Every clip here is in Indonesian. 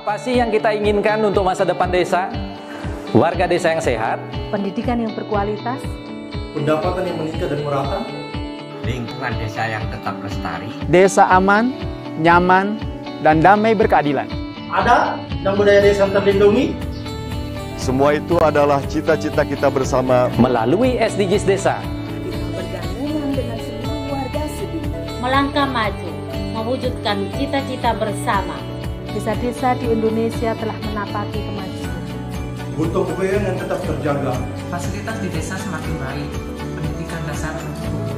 Apa sih yang kita inginkan untuk masa depan desa? Warga desa yang sehat, pendidikan yang berkualitas, pendapatan yang meningkat dan merata, lingkungan desa yang tetap lestari, desa aman, nyaman, dan damai berkeadilan. adat dan budaya desa terlindungi. Semua itu adalah cita-cita kita bersama melalui SDGs Desa. bergabung dengan seluruh warga Sidin. Melangkah maju, mewujudkan cita-cita bersama. Desa-desa di Indonesia telah menapaki kemajuan. Gotong royong yang tetap terjaga. Fasilitas di desa semakin baik, pendidikan dasar mencukupi.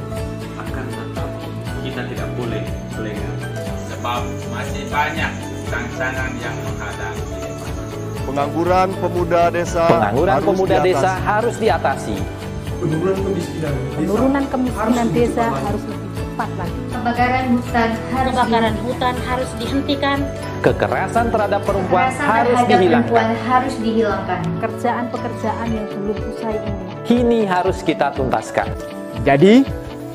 Akan tetap kita tidak boleh lengah, sebab masih banyak tantangan yang menghadapi. pengangguran pemuda desa. Pengangguran pemuda desa harus diatasi. Penurunan kemiskinan desa harus lebih cepat lagi. Kebakaran hutan harus dihentikan. Kekerasan terhadap perempuan harus dihilangkan. Pekerjaan-pekerjaan yang belum usai ini Kini harus kita tuntaskan. Jadi,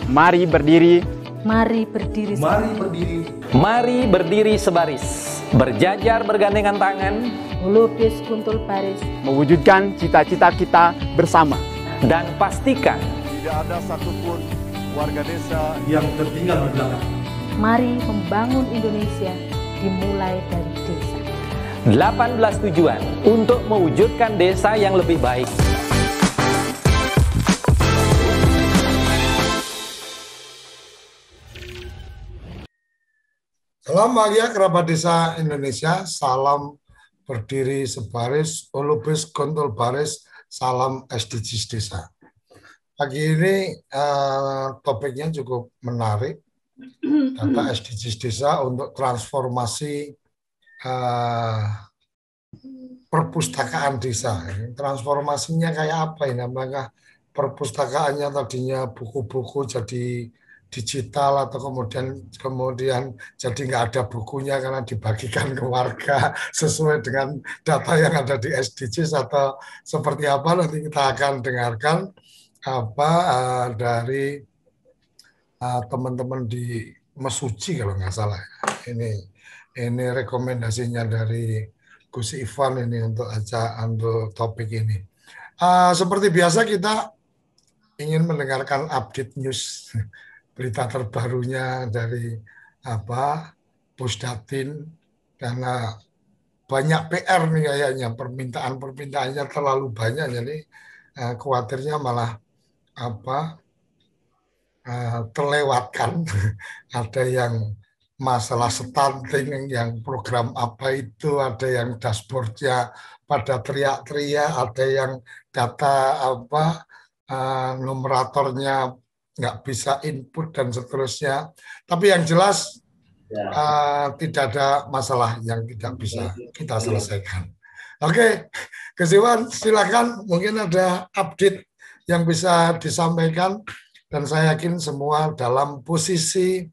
mari berdiri. Mari berdiri. Mari berdiri. Mari berdiri sebaris, berjajar bergandengan tangan, Melukis kuntul baris. Mewujudkan cita-cita kita bersama. dan pastikan Tidak ada satupun warga desa Yang tertinggal di belakang. Mari membangun Indonesia dimulai dari desa. 18 tujuan untuk mewujudkan desa yang lebih baik. Salam bahagia kerabat desa Indonesia, salam berdiri sebaris, ulubis kontul baris, salam SDGs desa. Pagi ini topiknya cukup menarik, data SDGs desa untuk transformasi perpustakaan desa. Transformasinya kayak apa ini? Apakah perpustakaannya tadinya buku-buku jadi digital atau kemudian jadi nggak ada bukunya karena dibagikan ke warga sesuai dengan data yang ada di SDGs atau seperti apa, nanti kita akan dengarkan dari teman-teman di Mesuji kalau nggak salah. Ini rekomendasinya dari Gus Ivan ini untuk topik ini. Seperti biasa kita ingin mendengarkan update news, berita terbarunya dari Pusdatin, karena banyak PR nih kayaknya, permintaannya terlalu banyak, jadi khawatirnya malah terlewatkan. Ada yang masalah stunting, yang program apa itu, ada yang dashboardnya pada teriak-teriak, ada yang data numeratornya nggak bisa input dan seterusnya. Tapi yang jelas tidak ada masalah yang tidak bisa kita selesaikan. Oke, Gus Iwan, silakan, mungkin ada update yang bisa disampaikan, dan saya yakin semua dalam posisi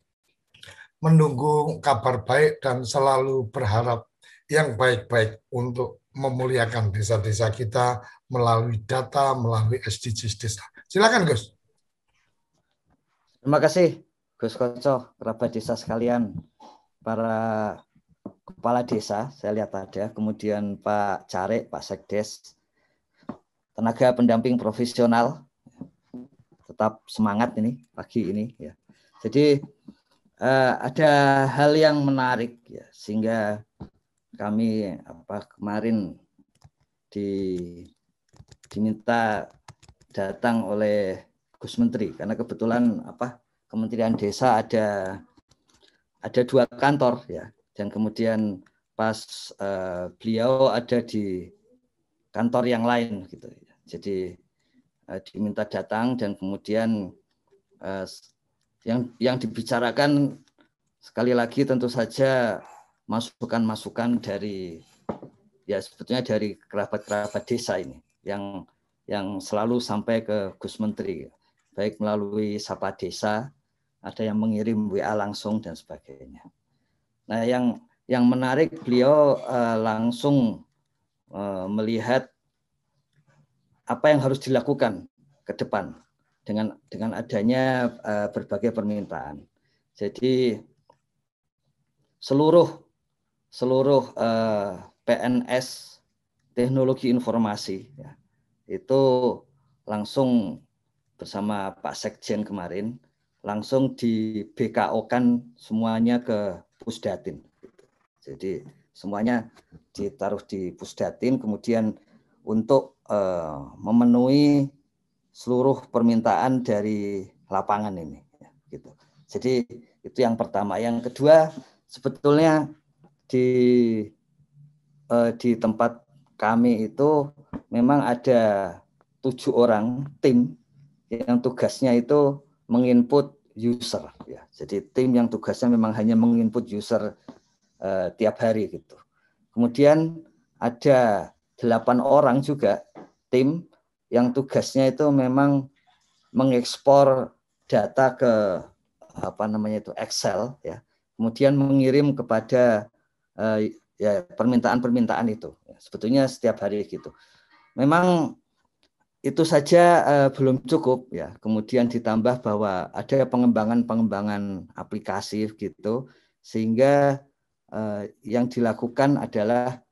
menunggu kabar baik dan selalu berharap yang baik-baik untuk memuliakan desa-desa kita melalui data, melalui SDGs desa. Silakan, Gus. Terima kasih, Gus Koco, kerabat desa sekalian, para kepala desa, saya lihat ada, kemudian Pak Carek, Pak Sekdes, tenaga pendamping profesional, tetap semangat ini pagi ini ya. Jadi ada hal yang menarik ya, sehingga kami kemarin diminta datang oleh Gus Menteri, karena kebetulan Kementerian Desa ada 2 kantor ya, dan kemudian pas beliau ada di kantor yang lain gitu. Jadi diminta datang, dan kemudian yang dibicarakan sekali lagi tentu saja masukan-masukan dari sebetulnya dari kerabat-kerabat desa ini yang selalu sampai ke Gus Menteri, baik melalui Sapa Desa, ada yang mengirim WA langsung dan sebagainya. Nah, yang menarik, beliau langsung melihat apa yang harus dilakukan ke depan dengan adanya berbagai permintaan. Jadi seluruh seluruh PNS Teknologi Informasi ya, itu langsung bersama Pak Sekjen kemarin langsung di BKO-kan semuanya ke Pusdatin. Jadi semuanya ditaruh di Pusdatin, kemudian untuk memenuhi seluruh permintaan dari lapangan ini. Gitu. Jadi itu yang pertama. Yang kedua, sebetulnya di tempat kami itu memang ada 7 orang tim yang tugasnya itu menginput user. Ya. Jadi tim yang tugasnya memang hanya menginput user tiap hari gitu. Kemudian ada 8 orang juga tim yang tugasnya itu memang mengekspor data ke Excel ya. Kemudian mengirim kepada ya permintaan-permintaan itu. Sebetulnya setiap hari gitu. Memang itu saja belum cukup ya. Kemudian ditambah bahwa ada pengembangan aplikasi gitu, sehingga yang dilakukan adalah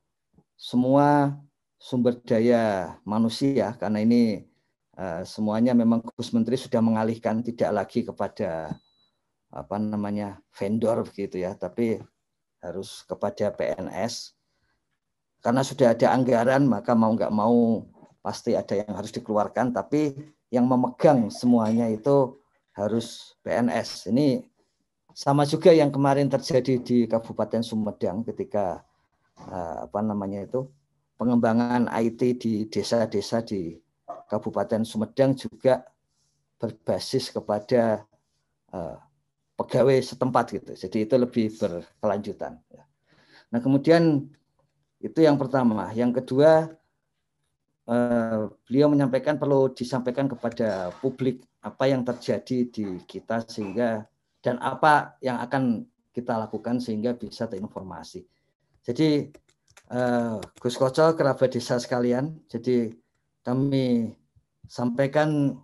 semua sumber daya manusia, karena ini semuanya memang Gus Menteri sudah mengalihkan tidak lagi kepada vendor begitu ya, tapi harus kepada PNS. Karena sudah ada anggaran, maka mau nggak mau pasti ada yang harus dikeluarkan, tapi yang memegang semuanya itu harus PNS. Ini sama juga yang kemarin terjadi di Kabupaten Sumedang ketika pengembangan IT di desa-desa di Kabupaten Sumedang juga berbasis kepada pegawai setempat gitu. Jadi itu lebih berkelanjutan. Nah kemudian itu yang pertama. Yang kedua, beliau menyampaikan perlu disampaikan kepada publik apa yang terjadi di kita sehingga dan apa yang akan kita lakukan sehingga bisa terinformasi. Jadi Gus Koco, kerabat desa sekalian, jadi kami sampaikan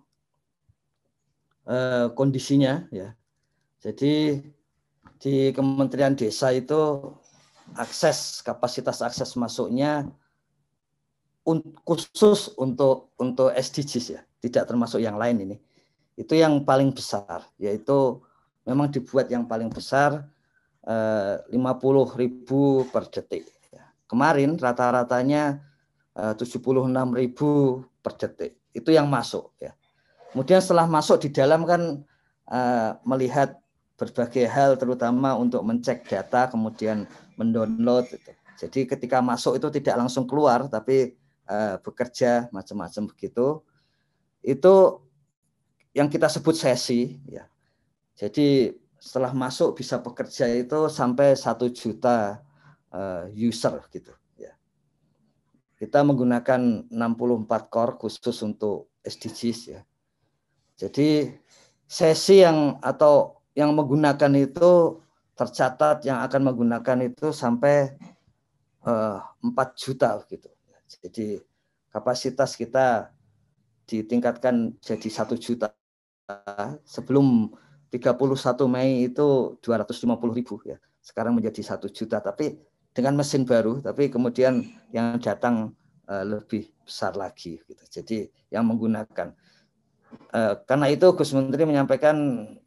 kondisinya ya. Jadi di Kementerian Desa itu kapasitas akses masuknya khusus untuk SDGs ya, tidak termasuk yang lain ini. Itu yang paling besar, yaitu memang dibuat yang paling besar 50.000 per detik. Kemarin rata-ratanya 76.000 per detik. Itu yang masuk ya. Kemudian setelah masuk di dalam kan melihat berbagai hal, terutama untuk mencek data, kemudian mendownload. Gitu. Jadi ketika masuk itu tidak langsung keluar, tapi bekerja macam-macam begitu. Itu yang kita sebut sesi. Ya. Jadi setelah masuk bisa bekerja itu sampai 1 juta user gitu. Ya. Kita menggunakan 64 core khusus untuk SDGs ya. Jadi sesi yang menggunakan itu tercatat yang akan menggunakan itu sampai 4 juta gitu. Jadi kapasitas kita ditingkatkan jadi 1 juta. Sebelum 31 Mei itu 250.000 ya. Sekarang menjadi 1 juta, tapi dengan mesin baru, tapi kemudian yang datang lebih besar lagi gitu. Jadi yang menggunakan. Karena itu Gus Menteri menyampaikan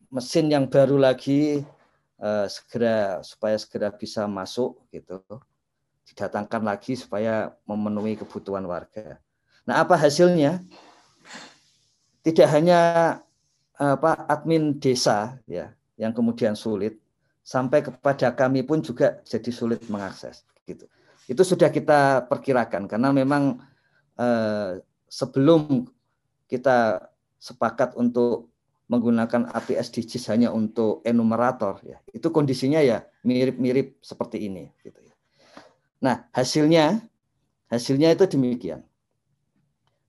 mesin yang baru lagi supaya segera bisa masuk gitu, didatangkan lagi supaya memenuhi kebutuhan warga. Nah apa hasilnya? Tidak hanya admin desa ya yang kemudian sulit, sampai kepada kami pun juga jadi sulit mengakses gitu. Itu sudah kita perkirakan karena memang sebelum kita sepakat untuk menggunakan API SDGs hanya untuk enumerator ya, itu kondisinya ya mirip-mirip seperti ini gitu ya. Nah, hasilnya itu demikian.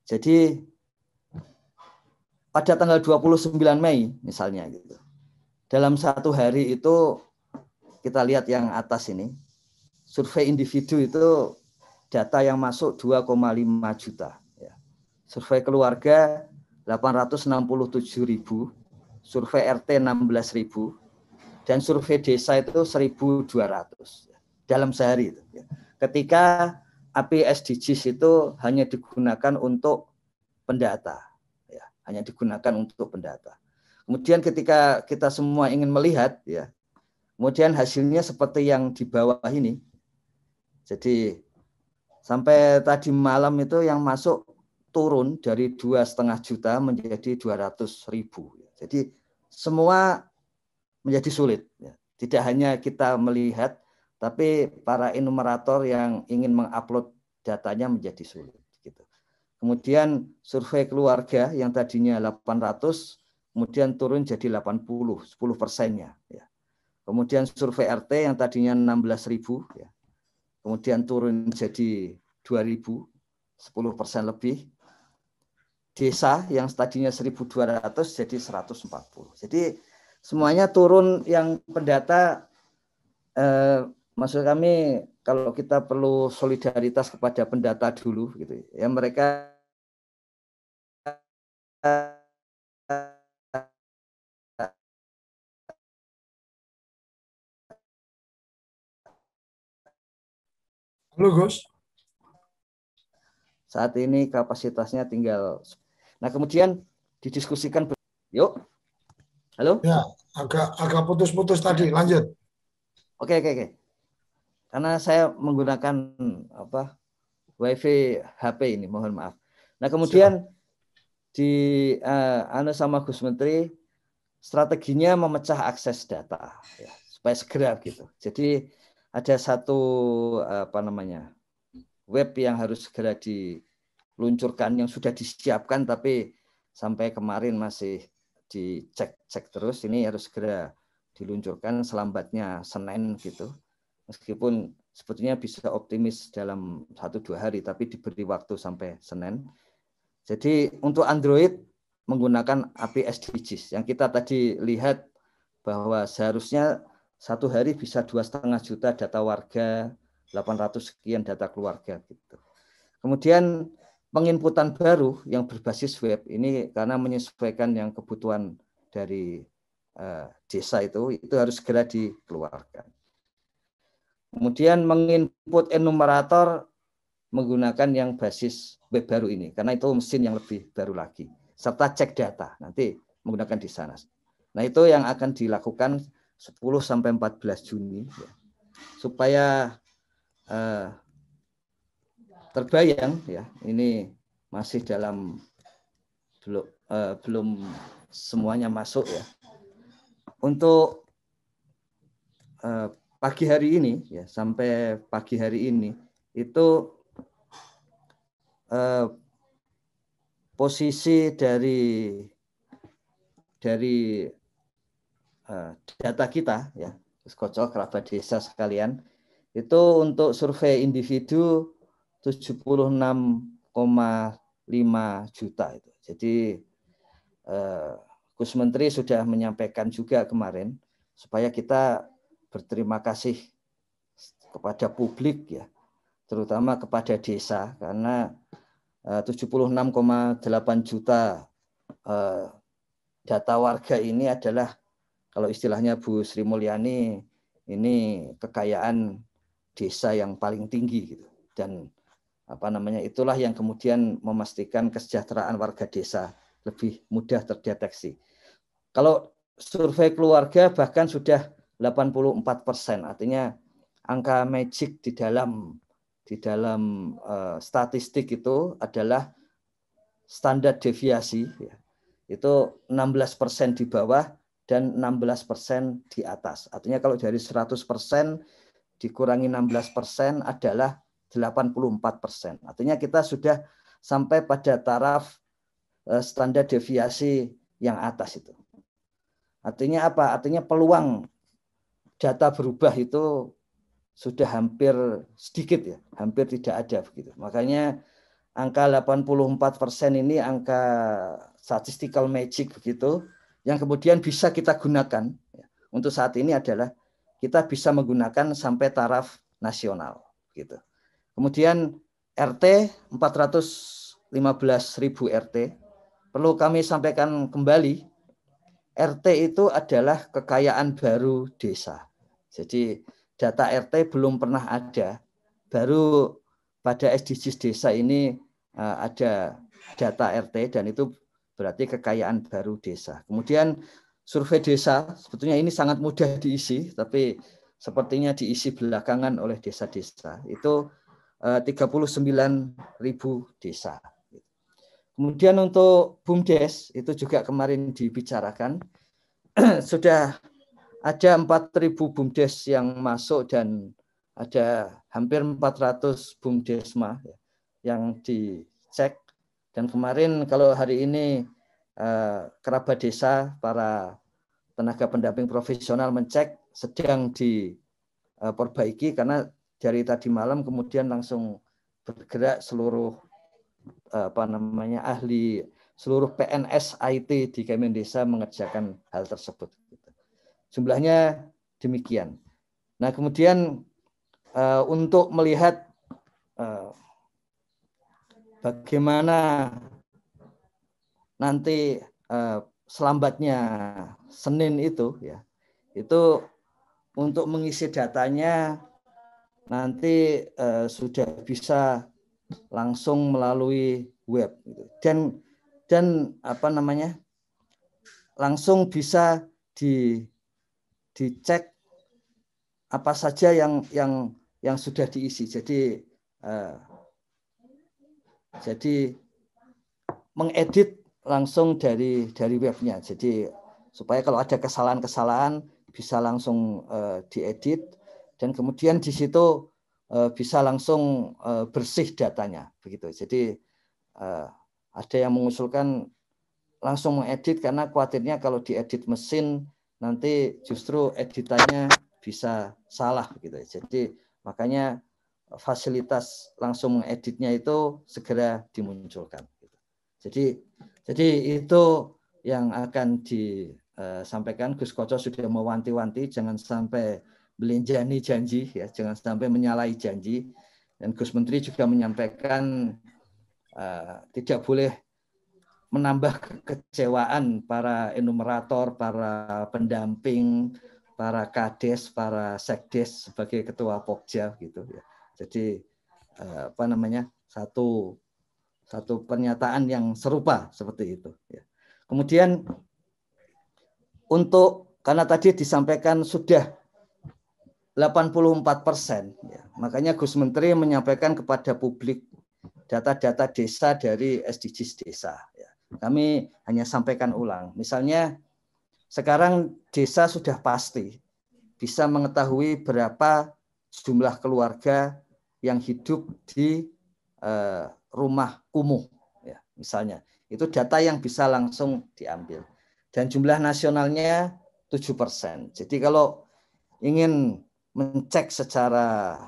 Jadi pada tanggal 29 Mei misalnya gitu. Dalam 1 hari itu kita lihat yang atas ini, survei individu itu data yang masuk 2,5 juta ya. Survei keluarga 867.000, survei RT 16.000, dan survei desa itu 1.200. dalam sehari itu. Ketika API SDGs itu hanya digunakan untuk pendata, ya, hanya digunakan untuk pendata. Kemudian ketika kita semua ingin melihat, ya, kemudian hasilnya seperti yang di bawah ini. Jadi sampai tadi malam itu yang masuk turun dari 2,5 juta menjadi 200.000. Jadi semua menjadi sulit. Tidak hanya kita melihat, tapi para enumerator yang ingin mengupload datanya menjadi sulit. Gitu. Kemudian survei keluarga yang tadinya 800, kemudian turun jadi 80, 10%-nya. Ya. Kemudian survei RT yang tadinya 16.000, ya. Kemudian turun jadi 2.000, 10% lebih. Desa yang tadinya 1.200 jadi 140. Jadi semuanya turun. Yang pendata, maksud kami kalau kita perlu solidaritas kepada pendata dulu, gitu ya, mereka Halo Gus. Saat ini kapasitasnya tinggal. Nah kemudian didiskusikan. Yuk. Halo? Ya, agak putus-putus tadi. Lanjut. Oke. Karena saya menggunakan WiFi HP ini, mohon maaf. Nah kemudian sama Gus Menteri, strateginya memecah akses data, ya, supaya segera gitu. Jadi ada satu web yang harus segera diluncurkan, yang sudah disiapkan tapi sampai kemarin masih dicek terus. Ini harus segera diluncurkan, selambatnya Senin gitu. Meskipun sebetulnya bisa optimis dalam 1-2 hari, tapi diberi waktu sampai Senin. Jadi untuk Android menggunakan API SDGs yang kita tadi lihat bahwa seharusnya 1 hari bisa 2,5 juta data warga, 800 sekian data keluarga gitu. Kemudian penginputan baru yang berbasis web ini karena menyesuaikan yang kebutuhan dari desa itu harus segera dikeluarkan. Kemudian menginput enumerator menggunakan yang basis web baru ini karena itu mesin yang lebih baru lagi, serta cek data nanti menggunakan di sana. Nah itu yang akan dilakukan 10-14 Juni ya, supaya terbayang ya, ini masih dalam belum semuanya masuk ya. Untuk pagi hari ini ya, sampai pagi hari ini itu posisi dari data kita ya, Kocok kerabat desa sekalian, itu untuk survei individu 76,5 juta itu. Jadi Gus Menteri sudah menyampaikan juga kemarin supaya kita berterima kasih kepada publik ya, terutama kepada desa, karena 76,8 juta data warga ini adalah, kalau istilahnya Bu Sri Mulyani, ini kekayaan desa yang paling tinggi gitu. Dan itulah yang kemudian memastikan kesejahteraan warga desa lebih mudah terdeteksi. Kalau survei keluarga bahkan sudah 84%, artinya angka magic di dalam statistik itu adalah standar deviasi ya. Itu 16% di bawah dan 16% di atas. Artinya kalau dari 100% dikurangi 16% adalah 84%. Artinya kita sudah sampai pada taraf standar deviasi yang atas itu. Artinya apa? Artinya peluang data berubah itu sudah hampir sedikit ya, hampir tidak ada begitu. Makanya angka 84% ini angka statistical magic begitu, yang kemudian bisa kita gunakan ya. Untuk saat ini adalah kita bisa menggunakan sampai taraf nasional gitu. Kemudian RT 415.000 RT. Perlu kami sampaikan kembali, RT itu adalah kekayaan baru desa. Jadi data RT belum pernah ada. Baru pada SDGs desa ini ada data RT dan itu berarti kekayaan baru desa. Kemudian survei desa sebetulnya ini sangat mudah diisi, tapi sepertinya diisi belakangan oleh desa-desa. Itu 39.000 desa. Kemudian untuk BUMDes itu juga kemarin dibicarakan sudah ada 4.000 BUMDes yang masuk dan ada hampir 400 BUMDesma yang dicek. Dan kemarin kalau hari ini kerabat desa, para tenaga pendamping profesional mencek sedang diperbaiki karena dari tadi malam kemudian langsung bergerak seluruh ahli, seluruh PNS IT di Kemendesa mengerjakan hal tersebut. Jumlahnya demikian. Nah kemudian untuk melihat bagaimana nanti selambatnya Senin itu ya, itu untuk mengisi datanya nanti sudah bisa langsung melalui web dan langsung bisa dicek apa saja yang sudah diisi. Jadi mengedit langsung dari webnya. Jadi supaya kalau ada kesalahan-kesalahan bisa langsung diedit dan kemudian di situ bisa langsung bersih datanya begitu. Jadi ada yang mengusulkan langsung mengedit karena khawatirnya kalau diedit mesin nanti justru editannya bisa salah gitu. Jadi makanya fasilitas langsung mengeditnya itu segera dimunculkan. Jadi itu yang akan disampaikan. Gus Koco sudah mewanti-wanti jangan sampai belenjani janji, ya, jangan sampai menyalahi janji. Dan Gus Menteri juga menyampaikan tidak boleh menambah kekecewaan para enumerator, para pendamping, para kades, para sekdes sebagai ketua Pokja gitu ya. Jadi satu pernyataan yang serupa seperti itu ya. Kemudian karena tadi disampaikan sudah 84%, ya, makanya Gus Menteri menyampaikan kepada publik data-data desa dari SDGs desa. Ya. Kami hanya sampaikan ulang. Misalnya sekarang desa sudah pasti bisa mengetahui berapa jumlah keluarga yang hidup di rumah kumuh, ya, misalnya. Itu data yang bisa langsung diambil. Dan jumlah nasionalnya 7%. Jadi kalau ingin mencek secara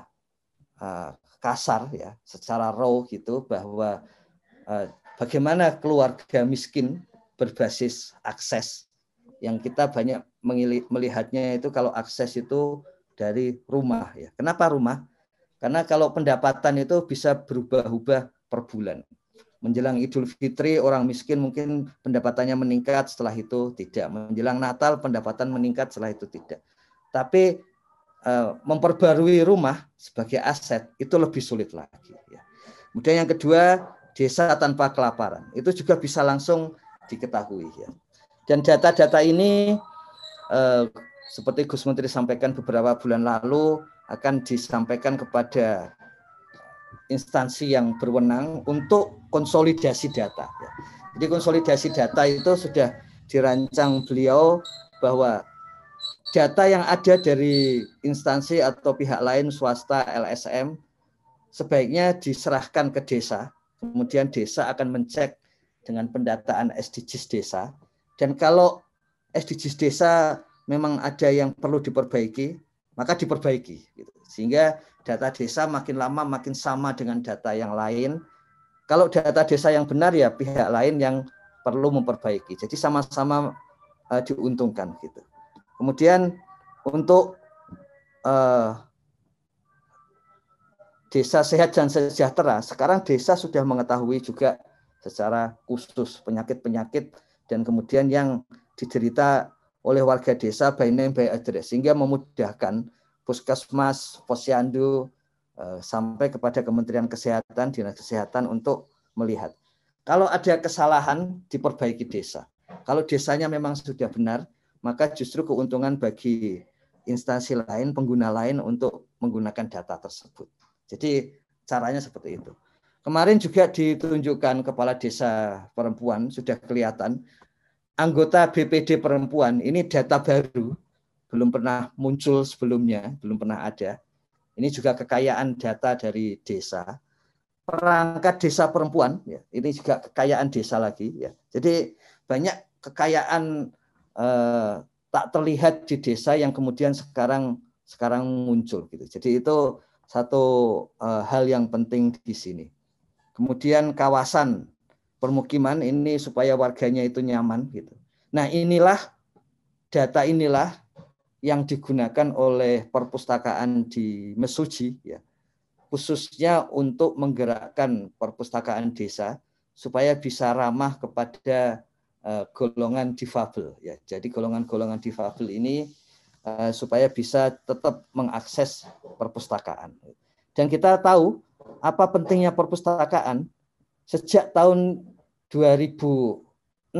kasar, ya, secara raw gitu, bahwa bagaimana keluarga miskin berbasis akses, yang kita banyak melihatnya itu kalau akses itu dari rumah. Ya. Kenapa rumah? Karena kalau pendapatan itu bisa berubah-ubah per bulan. Menjelang Idul Fitri orang miskin mungkin pendapatannya meningkat, setelah itu tidak. Menjelang Natal pendapatan meningkat, setelah itu tidak. Tapi memperbarui rumah sebagai aset itu lebih sulit lagi. Ya. Kemudian yang kedua, desa tanpa kelaparan. Itu juga bisa langsung diketahui. Ya. Dan data-data ini seperti Gus Menteri sampaikan beberapa bulan lalu akan disampaikan kepada instansi yang berwenang untuk konsolidasi data. Jadi konsolidasi data itu sudah dirancang beliau bahwa data yang ada dari instansi atau pihak lain swasta LSM sebaiknya diserahkan ke desa. Kemudian desa akan mencek dengan pendataan SDGs desa. Dan kalau SDGs desa memang ada yang perlu diperbaiki, maka diperbaiki. Sehingga data desa makin lama makin sama dengan data yang lain. Kalau data desa yang benar ya pihak lain yang perlu memperbaiki. Jadi sama-sama diuntungkan gitu. Kemudian untuk desa sehat dan sejahtera, sekarang desa sudah mengetahui juga secara khusus penyakit-penyakit dan kemudian yang diderita oleh warga desa by name by address, sehingga memudahkan Puskesmas, Posyandu, sampai kepada Kementerian Kesehatan, Dinas Kesehatan untuk melihat. Kalau ada kesalahan, diperbaiki desa. Kalau desanya memang sudah benar, maka justru keuntungan bagi instansi lain, pengguna lain untuk menggunakan data tersebut. Jadi caranya seperti itu. Kemarin juga ditunjukkan kepala desa perempuan, sudah kelihatan. Anggota BPD perempuan, ini data baru, belum pernah muncul sebelumnya, belum pernah ada. Ini juga kekayaan data dari desa. Perangkat desa perempuan, ya, ini juga kekayaan desa lagi. Ya. Jadi banyak kekayaan tak terlihat di desa yang kemudian sekarang muncul. Gitu. Jadi itu satu hal yang penting di sini. Kemudian kawasan permukiman ini supaya warganya itu nyaman. Gitu. Nah data inilah yang digunakan oleh perpustakaan di Mesuji, ya, khususnya untuk menggerakkan perpustakaan desa supaya bisa ramah kepada golongan difabel. Ya. Jadi golongan-golongan difabel ini supaya bisa tetap mengakses perpustakaan. Dan kita tahu apa pentingnya perpustakaan sejak tahun 2006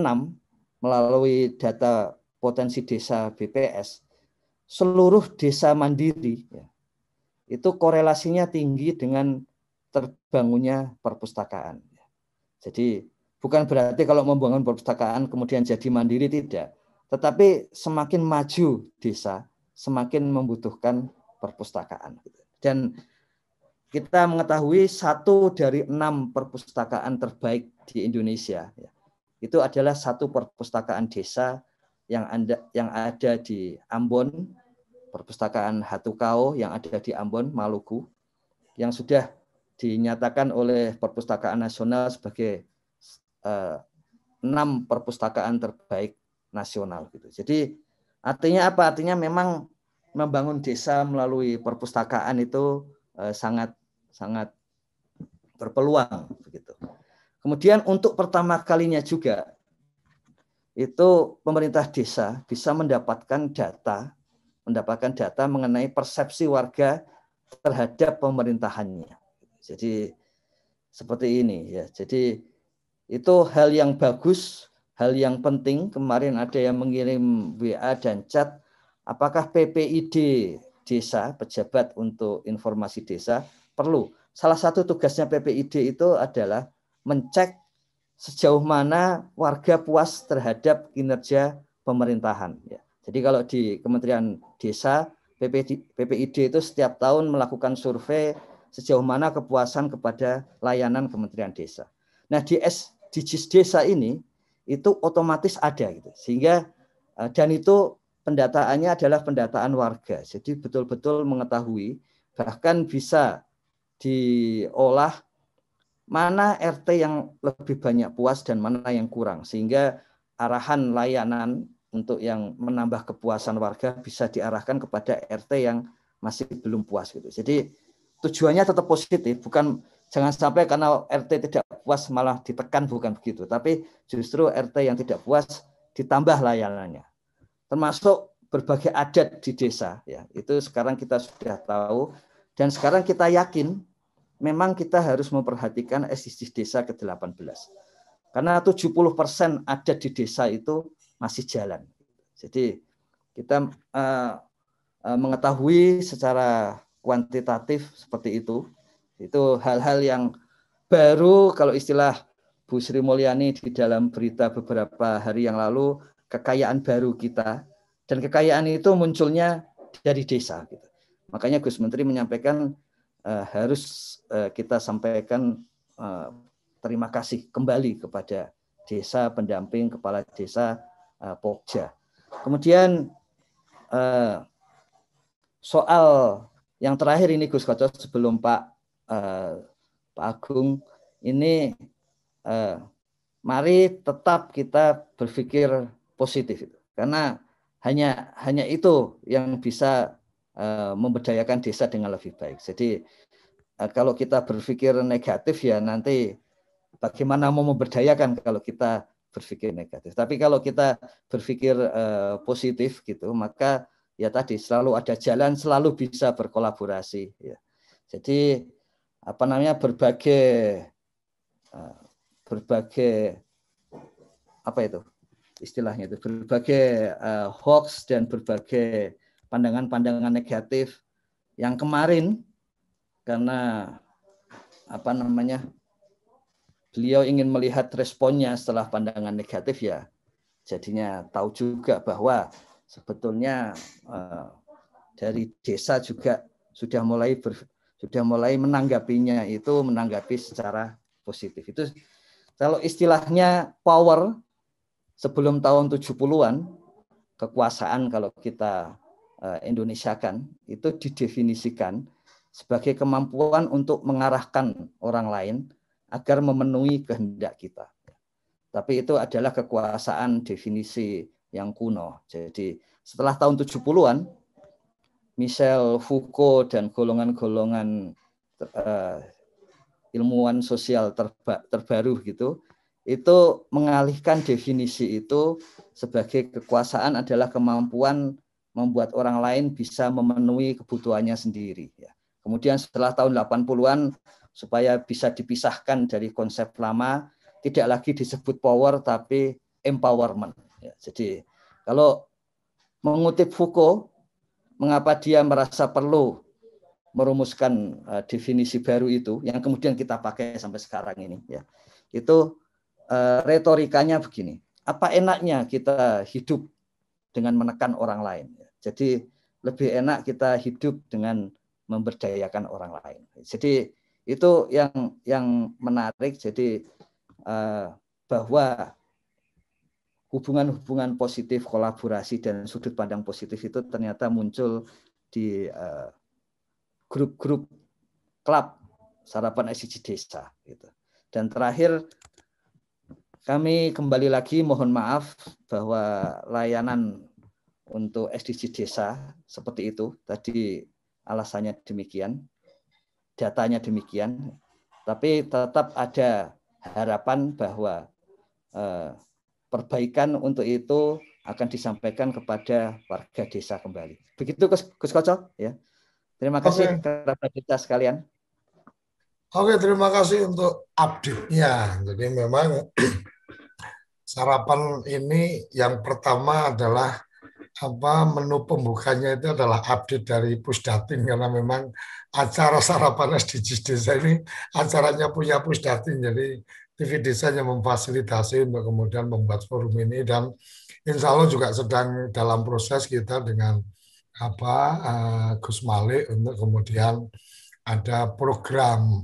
melalui data potensi desa BPS. Seluruh desa mandiri ya, itu korelasinya tinggi dengan terbangunnya perpustakaan. Jadi bukan berarti kalau membangun perpustakaan kemudian jadi mandiri, tidak. Tetapi semakin maju desa, semakin membutuhkan perpustakaan. Dan kita mengetahui 1 dari 6 perpustakaan terbaik di Indonesia ya, itu adalah 1 perpustakaan desa yang ada di Ambon, perpustakaan Hatukao yang ada di Ambon, Maluku, yang sudah dinyatakan oleh Perpustakaan Nasional sebagai 6 perpustakaan terbaik nasional. Gitu. Jadi artinya apa? Artinya memang membangun desa melalui perpustakaan itu sangat berpeluang. Begitu. Kemudian untuk pertama kalinya juga itu pemerintah desa bisa mendapatkan data mengenai persepsi warga terhadap pemerintahannya. Jadi seperti ini ya. Jadi itu hal yang bagus, hal yang penting. Kemarin ada yang mengirim WA dan chat, apakah PPID desa, pejabat untuk informasi desa, perlu. Salah satu tugasnya PPID itu adalah mencek sejauh mana warga puas terhadap kinerja pemerintahan. Ya. Jadi kalau di Kementerian Desa, PPID itu setiap tahun melakukan survei sejauh mana kepuasan kepada layanan Kementerian Desa. Nah di SDGs Desa ini itu otomatis ada, gitu. Sehingga dan itu pendataannya adalah pendataan warga. Jadi betul-betul mengetahui, bahkan bisa diolah mana RT yang lebih banyak puas dan mana yang kurang, sehingga arahan layanan untuk yang menambah kepuasan warga bisa diarahkan kepada RT yang masih belum puas. Gitu. Jadi tujuannya tetap positif, bukan jangan sampai karena RT tidak puas malah ditekan, bukan begitu. Tapi justru RT yang tidak puas ditambah layanannya. Termasuk berbagai adat di desa, ya itu sekarang kita sudah tahu dan sekarang kita yakin. Memang kita harus memperhatikan SDGs desa ke-18. Karena 70% adat di desa itu masih jalan. Jadi kita mengetahui secara kuantitatif seperti itu. Itu hal-hal yang baru, kalau istilah Bu Sri Mulyani di dalam berita beberapa hari yang lalu, kekayaan baru kita. Dan kekayaan itu munculnya dari desa. Gitu. Makanya Gus Menteri menyampaikan harus kita sampaikan terima kasih kembali kepada desa pendamping kepala desa Pokja. Kemudian soal yang terakhir ini Gus Koco sebelum Pak Agung ini, mari tetap kita berpikir positif karena hanya itu yang bisa memberdayakan desa dengan lebih baik. Jadi kalau kita berpikir negatif ya nanti bagaimana mau memberdayakan kalau kita berpikir negatif. Tapi kalau kita berpikir positif gitu, maka ya tadi selalu ada jalan, selalu bisa berkolaborasi. Ya. Jadi apa namanya berbagai apa itu istilahnya itu berbagai hoax dan berbagai pandangan-pandangan negatif yang kemarin karena apa namanya beliau ingin melihat responnya setelah pandangan negatif ya jadinya tahu juga bahwa sebetulnya dari desa juga sudah mulai menanggapinya itu menanggapi secara positif. Itu kalau istilahnya power sebelum tahun 70-an kekuasaan kalau kita Indonesiakan itu didefinisikan sebagai kemampuan untuk mengarahkan orang lain agar memenuhi kehendak kita. Tapi itu adalah kekuasaan definisi yang kuno. Jadi setelah tahun 70-an, Michel Foucault dan golongan-golongan ilmuwan sosial terbaru gitu, itu mengalihkan definisi itu sebagai kekuasaan adalah kemampuan membuat orang lain bisa memenuhi kebutuhannya sendiri. Kemudian setelah tahun 80-an supaya bisa dipisahkan dari konsep lama, tidak lagi disebut power tapi empowerment. Jadi kalau mengutip Foucault, mengapa dia merasa perlu merumuskan definisi baru itu, yang kemudian kita pakai sampai sekarang ini, ya, itu retorikanya begini: apa enaknya kita hidup dengan menekan orang lain? Jadi lebih enak kita hidup dengan memberdayakan orang lain. Jadi itu yang menarik. Jadi bahwa hubungan-hubungan positif, kolaborasi dan sudut pandang positif itu ternyata muncul di grup-grup klub Sarapan SDGs Desa. Gitu. Dan terakhir kami kembali lagi mohon maaf bahwa layanan untuk SDGs Desa seperti itu tadi alasannya demikian, datanya demikian, tapi tetap ada harapan bahwa perbaikan untuk itu akan disampaikan kepada warga desa kembali. Begitu Gus Kocok, ya. Terima kasih kepada kita sekalian. Oke, terima kasih untuk update-nya. Jadi memang sarapan ini yang pertama adalah menu pembukanya itu adalah update dari Pusdatin, karena memang acara sarapan SDGs Desa ini acaranya punya Pusdatin, jadi TV Desanya memfasilitasi untuk kemudian membuat forum ini, dan insya Allah juga sedang dalam proses kita dengan Gus Malik untuk kemudian ada program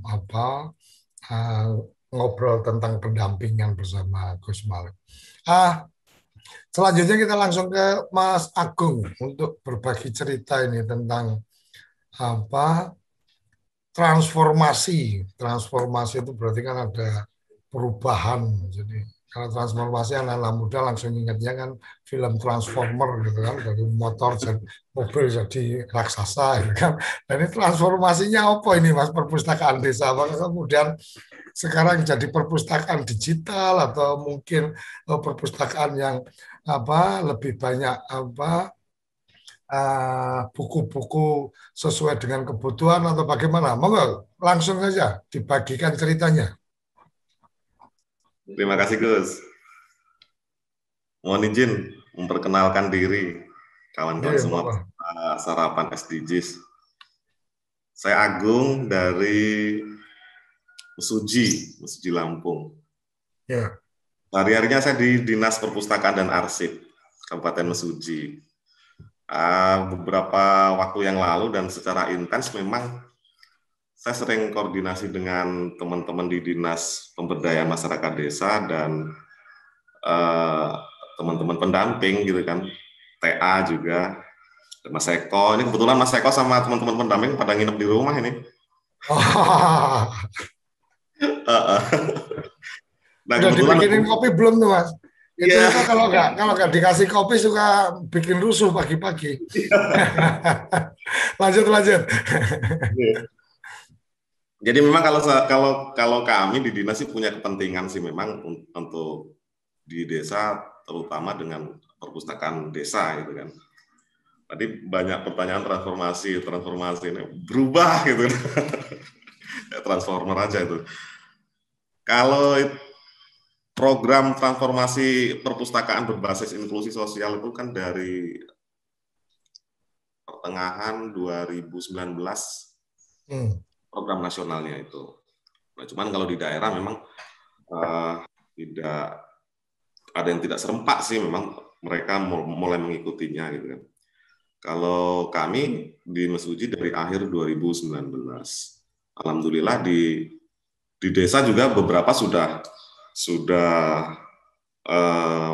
ngobrol tentang pendampingan bersama Gus Malik. Selanjutnya kita langsung ke Mas Agung untuk berbagi cerita ini tentang transformasi. Transformasi itu berarti kan ada perubahan. Jadi kalau transformasi anak-anak muda langsung ingatnya kan film Transformer gitu kan, dari motor jadi mobil jadi raksasa gitu kan. Dan ini transformasinya apa ini Mas perpustakaan desa? Apakah kemudian sekarang jadi perpustakaan digital atau mungkin perpustakaan yang lebih banyak buku-buku sesuai dengan kebutuhan atau bagaimana? Monggo langsung saja dibagikan ceritanya. Terima kasih Gus. Mohon izin memperkenalkan diri kawan-kawan semua Sarapan SDGs. Saya Agung dari Mesuji Lampung. Ya. Hari-harinya saya di Dinas Perpustakaan dan Arsip Kabupaten Mesuji. Beberapa waktu yang lalu dan secara intens memang saya sering koordinasi dengan teman-teman di Dinas Pemberdayaan Masyarakat Desa dan teman-teman pendamping gitu kan, TA juga, dan Mas Eko. Ini kebetulan Mas Eko sama teman-teman pendamping pada nginep di rumah ini. Nah, udah dibikinin kopi belum tuh Mas? Itu kalau nggak dikasih kopi suka bikin rusuh pagi-pagi. lanjut. Jadi memang kalau kami di dinas sih punya kepentingan sih memang untuk di desa, terutama dengan perpustakaan desa gitu kan. Tadi banyak pertanyaan transformasi ini berubah gitu. Transformer aja itu. Kalau program transformasi perpustakaan berbasis inklusi sosial itu kan dari pertengahan 2019 program nasionalnya itu. Nah, cuman kalau di daerah memang tidak ada yang tidak serempak sih, memang mereka mulai mengikutinya gitu kan. Kalau kami di Mesuji dari akhir 2019, alhamdulillah di desa juga beberapa sudah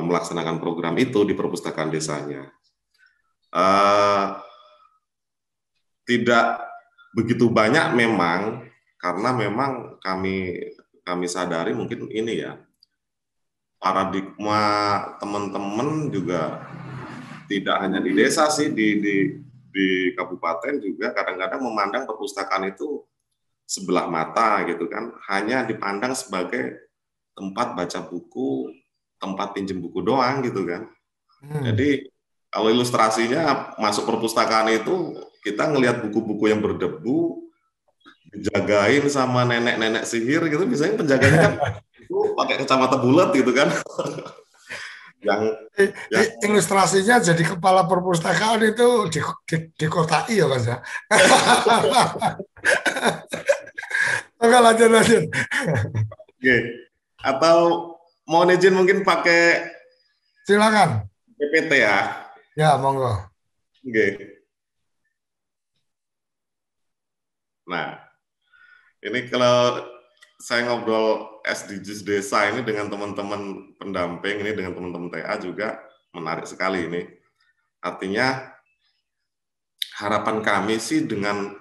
melaksanakan program itu di perpustakaan desanya. Tidak begitu banyak memang, karena memang kami sadari mungkin ini ya, paradigma teman-teman juga tidak hanya di desa sih, di kabupaten juga kadang-kadang memandang perpustakaan itu sebelah mata gitu kan, hanya dipandang sebagai tempat baca buku, tempat pinjem buku doang gitu kan. Jadi kalau ilustrasinya masuk perpustakaan itu kita ngelihat buku-buku yang berdebu, dijagain sama nenek-nenek sihir gitu, biasanya penjaganya kan itu pakai kacamata bulat gitu kan. yang ilustrasinya jadi kepala perpustakaan itu dikotai ya Mas ya. Oke, lanjut. Oke. Atau mau izin mungkin pakai silakan PPT ya. Ya, monggo. Oke. Nah, ini kalau saya ngobrol SDGs desa ini dengan teman-teman pendamping, ini dengan teman-teman TA juga menarik sekali ini. Artinya harapan kami sih dengan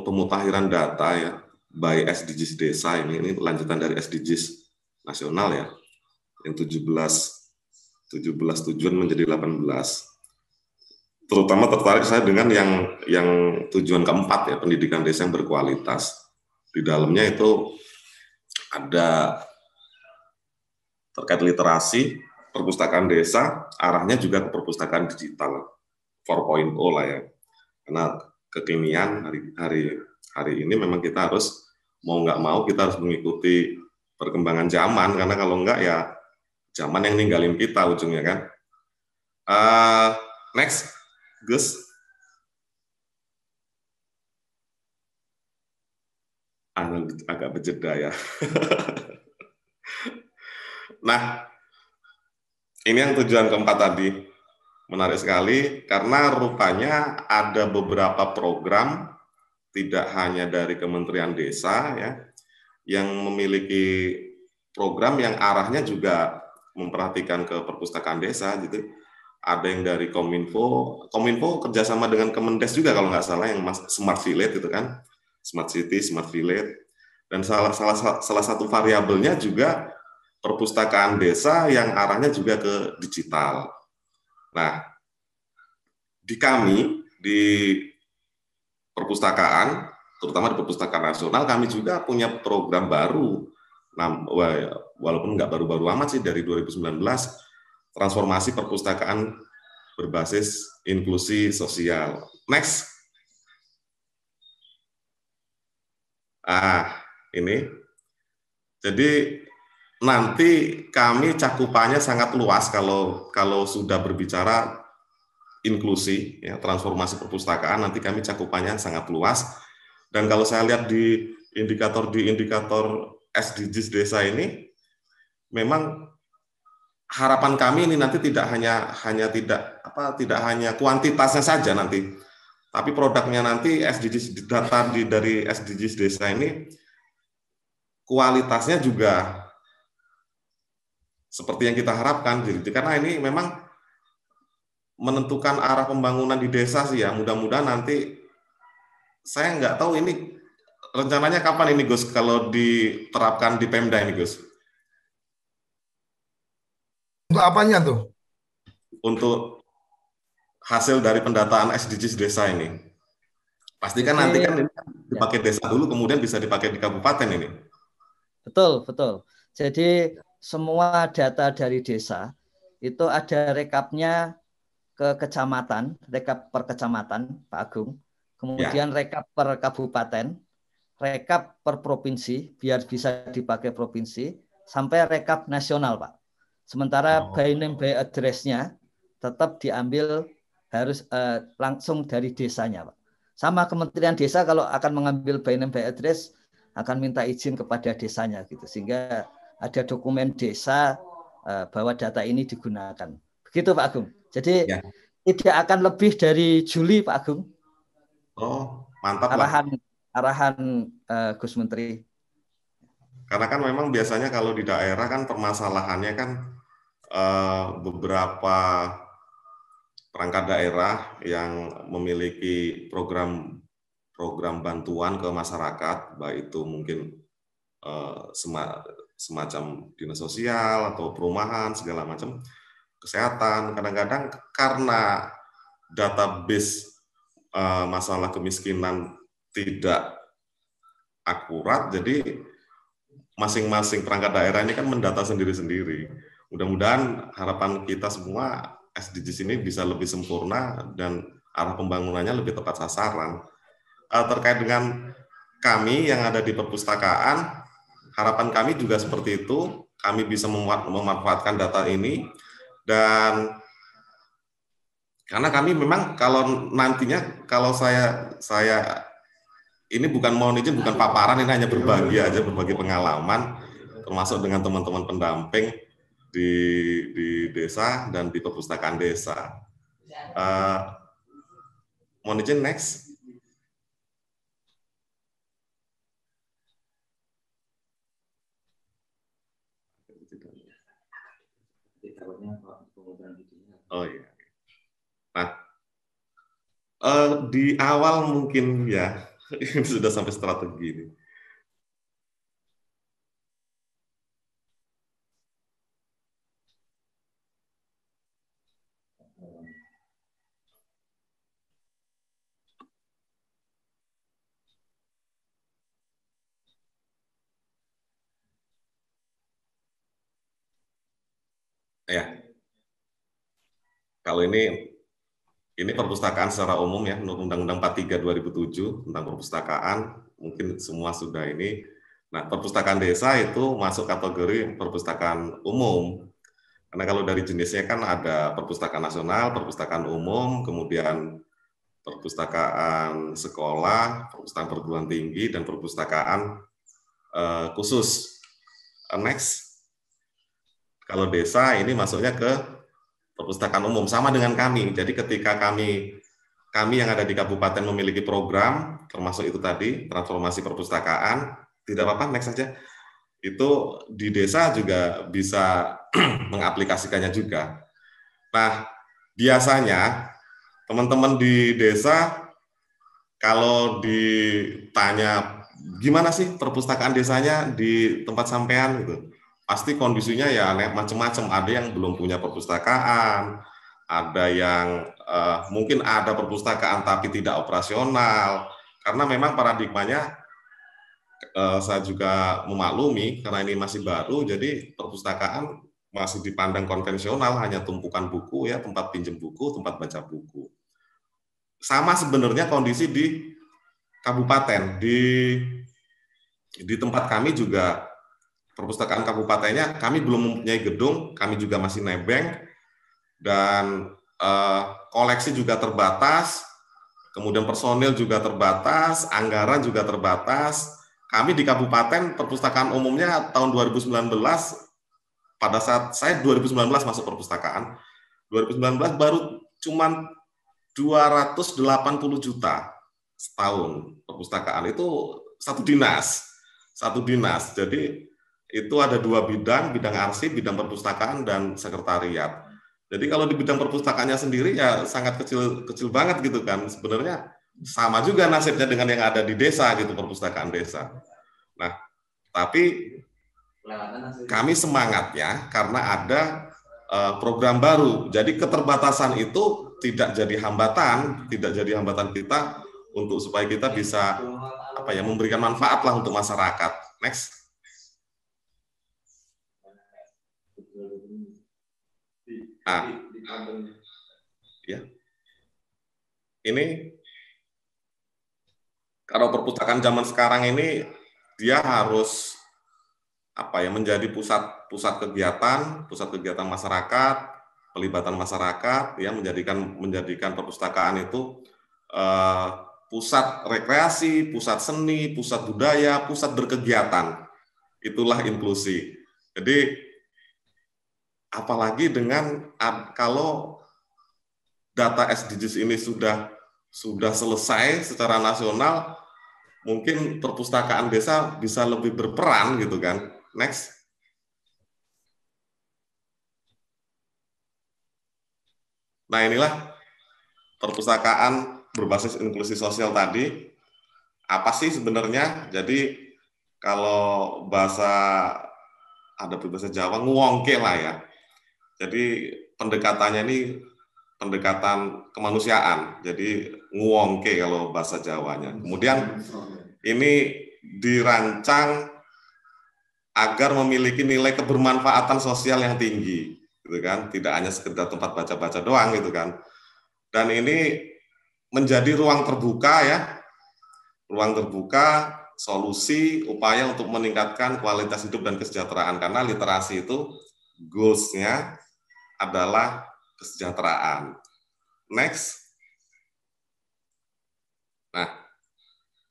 pemutakhiran data ya, by SDGs desa ini lanjutan dari SDGs nasional ya, yang 17 tujuan menjadi 18. Terutama tertarik saya dengan yang tujuan keempat ya, pendidikan desa yang berkualitas. Di dalamnya itu ada terkait literasi, perpustakaan desa, arahnya juga ke perpustakaan digital 4.0 lah ya. Karena kekinian hari ini memang kita harus mau nggak mau kita harus mengikuti perkembangan zaman, karena kalau nggak ya zaman yang ninggalin kita ujungnya kan. Next, Gus. Agak berjeda ya. Nah, ini yang tujuan keempat tadi. Menarik sekali, karena rupanya ada beberapa program, tidak hanya dari Kementerian Desa, ya, yang memiliki program yang arahnya juga memperhatikan ke perpustakaan desa, gitu. Ada yang dari Kominfo kerjasama dengan Kemendes juga kalau nggak salah, yang Smart Village itu kan, Smart City, Smart Village, dan salah satu variabelnya juga perpustakaan desa yang arahnya juga ke digital. Nah, di kami di perpustakaan, terutama di perpustakaan nasional, kami juga punya program baru. Nah, walaupun nggak baru-baru amat sih, dari 2019, transformasi perpustakaan berbasis inklusi sosial. Next. Ini. Jadi nanti kami cakupannya sangat luas kalau sudah berbicara inklusi, ya, transformasi perpustakaan, nanti kami cakupannya sangat luas. Dan kalau saya lihat di indikator SDGs desa ini, memang harapan kami ini nanti tidak hanya kuantitasnya saja nanti, tapi produknya nanti SDGs data dari SDGs desa ini kualitasnya juga seperti yang kita harapkan. Jadi karena ini memang menentukan arah pembangunan di desa sih ya. Mudah-mudahan nanti, saya nggak tahu ini rencananya kapan ini Gus kalau diterapkan di Pemda ini Gus. Untuk apanya tuh? Untuk hasil dari pendataan SDGs desa ini. Pastikan nanti kan ini dipakai desa dulu, kemudian bisa dipakai di kabupaten ini. Betul. Jadi semua data dari desa itu ada rekapnya ke kecamatan, rekap per kecamatan, Pak Agung, kemudian rekap per kabupaten, rekap per provinsi, biar bisa dipakai provinsi, sampai rekap nasional, Pak. Sementara by name by address-nya tetap diambil harus langsung dari desanya, Pak. Sama Kementerian Desa kalau akan mengambil by name by address akan minta izin kepada desanya gitu, sehingga ada dokumen desa bahwa data ini digunakan. Begitu Pak Agung. Jadi tidak akan lebih dari Juli Pak Agung. Oh, mantap arahan Gus Menteri. Karena kan memang biasanya kalau di daerah kan permasalahannya kan beberapa perangkat daerah yang memiliki program bantuan ke masyarakat, baik itu mungkin semacam dinas sosial atau perumahan segala macam, kesehatan, kadang-kadang karena database masalah kemiskinan tidak akurat, jadi masing-masing perangkat daerah ini kan mendata sendiri-sendiri. Mudah-mudahan harapan kita semua SDGs ini bisa lebih sempurna dan arah pembangunannya lebih tepat sasaran. Terkait dengan kami yang ada di perpustakaan, harapan kami juga seperti itu. Kami bisa memanfaatkan data ini, dan karena kami memang kalau nantinya, kalau saya ini bukan mohon izin, bukan paparan, ini hanya berbagi aja, berbagi pengalaman, termasuk dengan teman-teman pendamping di desa dan di perpustakaan desa. Mohon izin next. Oh iya. Nah, di awal mungkin ya sudah sampai strategi ini. Ya, kalau ini perpustakaan secara umum ya, Undang-Undang 43 2007 tentang perpustakaan, mungkin semua sudah ini. Nah, perpustakaan desa itu masuk kategori perpustakaan umum. Karena kalau dari jenisnya kan ada perpustakaan nasional, perpustakaan umum, kemudian perpustakaan sekolah, perpustakaan perguruan tinggi, dan perpustakaan khusus. Next. Kalau desa ini masuknya ke perpustakaan umum, sama dengan kami. Jadi ketika kami yang ada di kabupaten memiliki program, termasuk itu tadi, transformasi perpustakaan, tidak apa-apa, next saja. Itu di desa juga bisa mengaplikasikannya juga. Nah, biasanya teman-teman di desa kalau ditanya gimana sih perpustakaan desanya di tempat sampean gitu, pasti kondisinya ya macam-macam. Ada yang belum punya perpustakaan, ada yang mungkin ada perpustakaan tapi tidak operasional. Karena memang paradigmanya saya juga memaklumi karena ini masih baru, jadi perpustakaan masih dipandang konvensional, hanya tumpukan buku ya, tempat pinjam buku, tempat baca buku. Sama sebenarnya kondisi di kabupaten, di tempat kami juga. Perpustakaan kabupatennya kami belum mempunyai gedung, kami juga masih nebeng, dan koleksi juga terbatas, kemudian personil juga terbatas, anggaran juga terbatas. Kami di kabupaten perpustakaan umumnya tahun 2019, pada saat saya 2019 masuk perpustakaan, 2019 baru cuman 280 juta setahun perpustakaan, itu satu dinas. Jadi itu ada dua bidang arsip, bidang perpustakaan, dan sekretariat. Jadi kalau di bidang perpustakaannya sendiri ya sangat kecil banget gitu kan. Sebenarnya sama juga nasibnya dengan yang ada di desa gitu, perpustakaan desa. Nah, tapi kami semangatnya karena ada program baru. Jadi keterbatasan itu tidak jadi hambatan kita untuk supaya kita bisa memberikan manfaat lah untuk masyarakat. Next. Nah, Ya. Ini kalau perpustakaan zaman sekarang ini dia harus menjadi pusat kegiatan masyarakat, pelibatan masyarakat, ya, menjadikan perpustakaan itu pusat rekreasi, pusat seni, pusat budaya, pusat berkegiatan. Itulah inklusi. Jadi apalagi kalau data SDGs ini sudah selesai secara nasional, mungkin perpustakaan desa bisa lebih berperan gitu kan. Next. Nah, inilah perpustakaan berbasis inklusi sosial tadi. Apa sih sebenarnya? Jadi kalau ada bahasa Jawa, nguwongke lah ya. Jadi pendekatannya ini pendekatan kemanusiaan. Jadi nguwongke kalau bahasa Jawanya. Kemudian ini dirancang agar memiliki nilai kebermanfaatan sosial yang tinggi, gitu kan? Tidak hanya sekedar tempat baca-baca doang, gitu kan? Dan ini menjadi ruang terbuka ya, ruang terbuka, solusi, upaya untuk meningkatkan kualitas hidup dan kesejahteraan, karena literasi itu goals-nya adalah kesejahteraan. Next. Nah,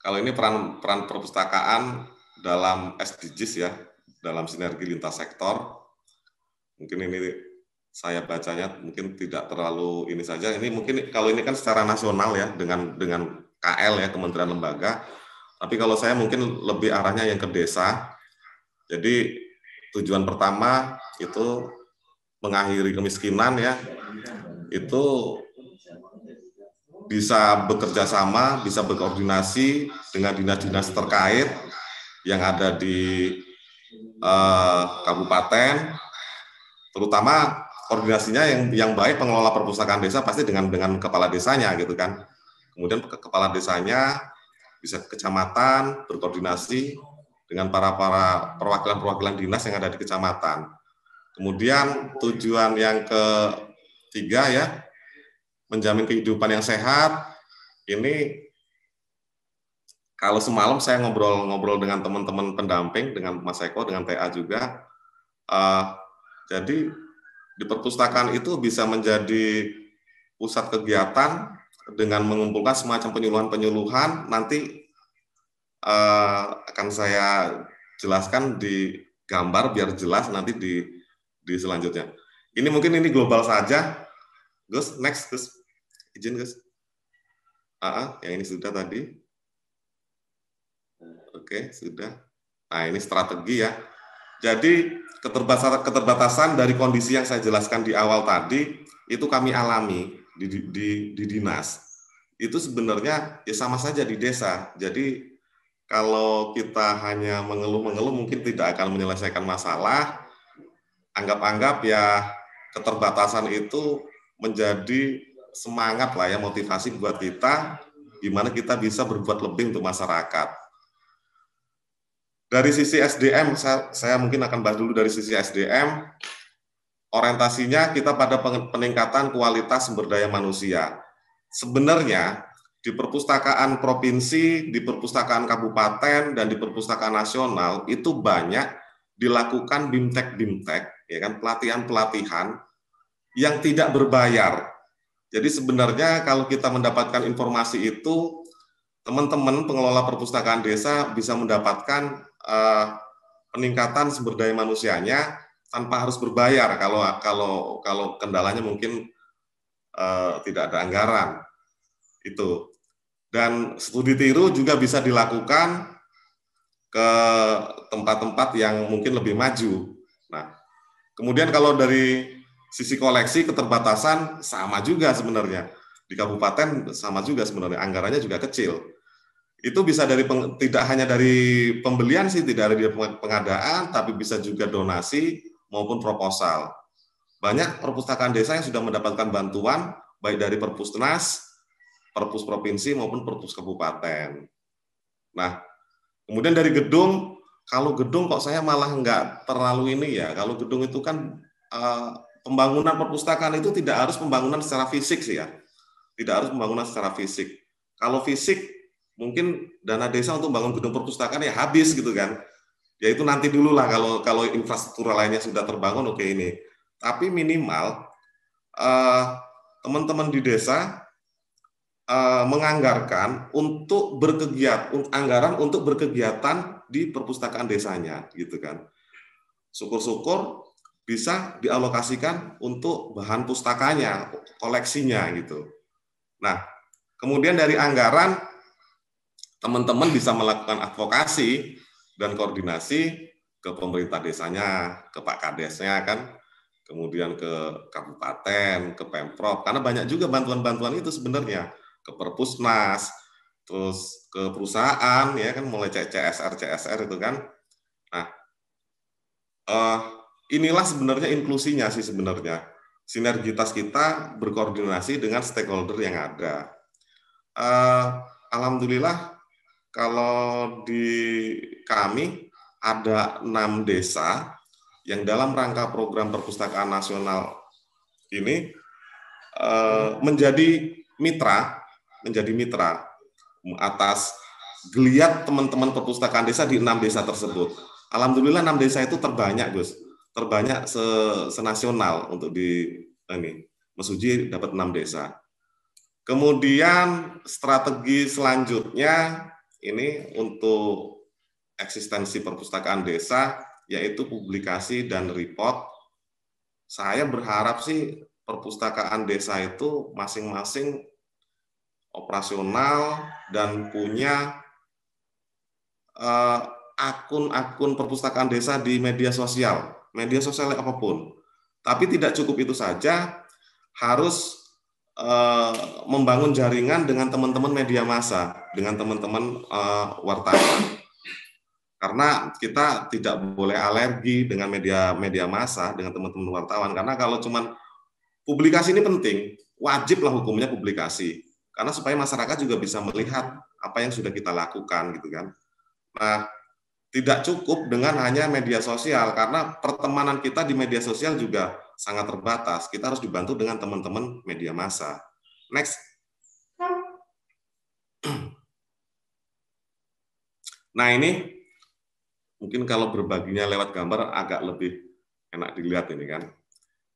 kalau ini peran perpustakaan dalam SDGs ya, dalam sinergi lintas sektor. Mungkin ini saya bacanya mungkin tidak terlalu ini saja. Ini mungkin kalau ini kan secara nasional ya, dengan KL ya, Kementerian Lembaga. Tapi kalau saya mungkin lebih arahnya yang ke desa. Jadi tujuan pertama itu mengakhiri kemiskinan ya. Itu bisa bekerja sama, bisa berkoordinasi dengan dinas-dinas terkait yang ada di kabupaten, terutama koordinasinya yang baik pengelola perpustakaan desa pasti dengan kepala desanya gitu kan. Kemudian kepala desanya bisa ke kecamatan berkoordinasi dengan para perwakilan dinas yang ada di kecamatan. Kemudian tujuan yang ketiga ya, menjamin kehidupan yang sehat. Ini kalau semalam saya ngobrol dengan teman-teman pendamping, dengan Mas Eko, dengan TA juga. Jadi di perpustakaan itu bisa menjadi pusat kegiatan dengan mengumpulkan semacam penyuluhan-penyuluhan. Nanti akan saya jelaskan di gambar biar jelas nanti di selanjutnya. Ini mungkin ini global saja. Gus, next Gus. Izin Gus. Yang ini sudah tadi. Oke, sudah. Nah, ini strategi ya. Jadi keterbatasan dari kondisi yang saya jelaskan di awal tadi itu kami alami di dinas. Itu sebenarnya ya sama saja di desa. Jadi kalau kita hanya mengeluh-mengeluh mungkin tidak akan menyelesaikan masalah. Anggap-anggap ya keterbatasan itu menjadi semangat lah ya, motivasi buat kita gimana kita bisa berbuat lebih untuk masyarakat. Dari sisi SDM, saya mungkin akan bahas dulu dari sisi SDM. Orientasinya kita pada peningkatan kualitas sumber daya manusia. Sebenarnya di perpustakaan provinsi, di perpustakaan kabupaten, dan di perpustakaan nasional itu banyak dilakukan BIMTEK, ya kan, pelatihan-pelatihan yang tidak berbayar. Jadi sebenarnya kalau kita mendapatkan informasi itu, teman-teman pengelola perpustakaan desa bisa mendapatkan peningkatan sumber daya manusianya tanpa harus berbayar kalau kendalanya mungkin tidak ada anggaran itu. Dan studi tiru juga bisa dilakukan ke tempat-tempat yang mungkin lebih maju. Nah, kemudian kalau dari sisi koleksi keterbatasan sama juga sebenarnya. Di kabupaten sama juga sebenarnya, anggarannya juga kecil. Itu bisa tidak hanya dari pembelian sih, tidak dari pengadaan, tapi bisa juga donasi maupun proposal. Banyak perpustakaan desa yang sudah mendapatkan bantuan, baik dari Perpusnas, Perpus Provinsi maupun Perpus Kabupaten. Nah, kemudian dari gedung, kalau gedung kok saya malah nggak terlalu ini ya, kalau gedung itu kan pembangunan perpustakaan itu tidak harus pembangunan secara fisik sih ya. Tidak harus pembangunan secara fisik. Kalau fisik, mungkin dana desa untuk bangun gedung perpustakaan ya habis gitu kan. Ya itu nanti dulu lah kalau infrastruktur lainnya sudah terbangun, oke ini. Tapi minimal teman-teman di desa menganggarkan untuk anggaran untuk berkegiatan di perpustakaan desanya gitu kan. Syukur-syukur bisa dialokasikan untuk bahan pustakanya, koleksinya gitu. Nah, kemudian dari anggaran teman-teman bisa melakukan advokasi dan koordinasi ke pemerintah desanya, ke Pak Kadesnya kan, kemudian ke kabupaten, ke Pemprov, karena banyak juga bantuan-bantuan itu sebenarnya, ke Perpusnas, terus ke perusahaan ya kan, mulai CSR itu kan. Nah, inilah sebenarnya inklusinya sih sebenarnya, sinergitas kita berkoordinasi dengan stakeholder yang ada. Alhamdulillah kalau di kami ada 6 desa yang dalam rangka program perpustakaan nasional ini menjadi mitra atas geliat teman-teman perpustakaan desa di 6 desa tersebut. Alhamdulillah 6 desa itu terbanyak, Gus. Terbanyak senasional untuk di ini. Mesuji dapat 6 desa. Kemudian strategi selanjutnya ini untuk eksistensi perpustakaan desa, yaitu publikasi dan report. Saya berharap sih perpustakaan desa itu masing-masing operasional dan punya akun-akun perpustakaan desa di media sosial apapun. Tapi tidak cukup itu saja, harus membangun jaringan dengan teman-teman media massa, dengan teman-teman wartawan. Karena kita tidak boleh alergi dengan media massa, dengan teman-teman wartawan. Karena kalau cuman publikasi ini penting, wajiblah hukumnya publikasi. Karena supaya masyarakat juga bisa melihat apa yang sudah kita lakukan gitu kan. Nah, tidak cukup dengan hanya media sosial, karena pertemanan kita di media sosial juga sangat terbatas. Kita harus dibantu dengan teman-teman media massa. Next. Nah ini mungkin kalau berbaginya lewat gambar agak lebih enak dilihat ini kan.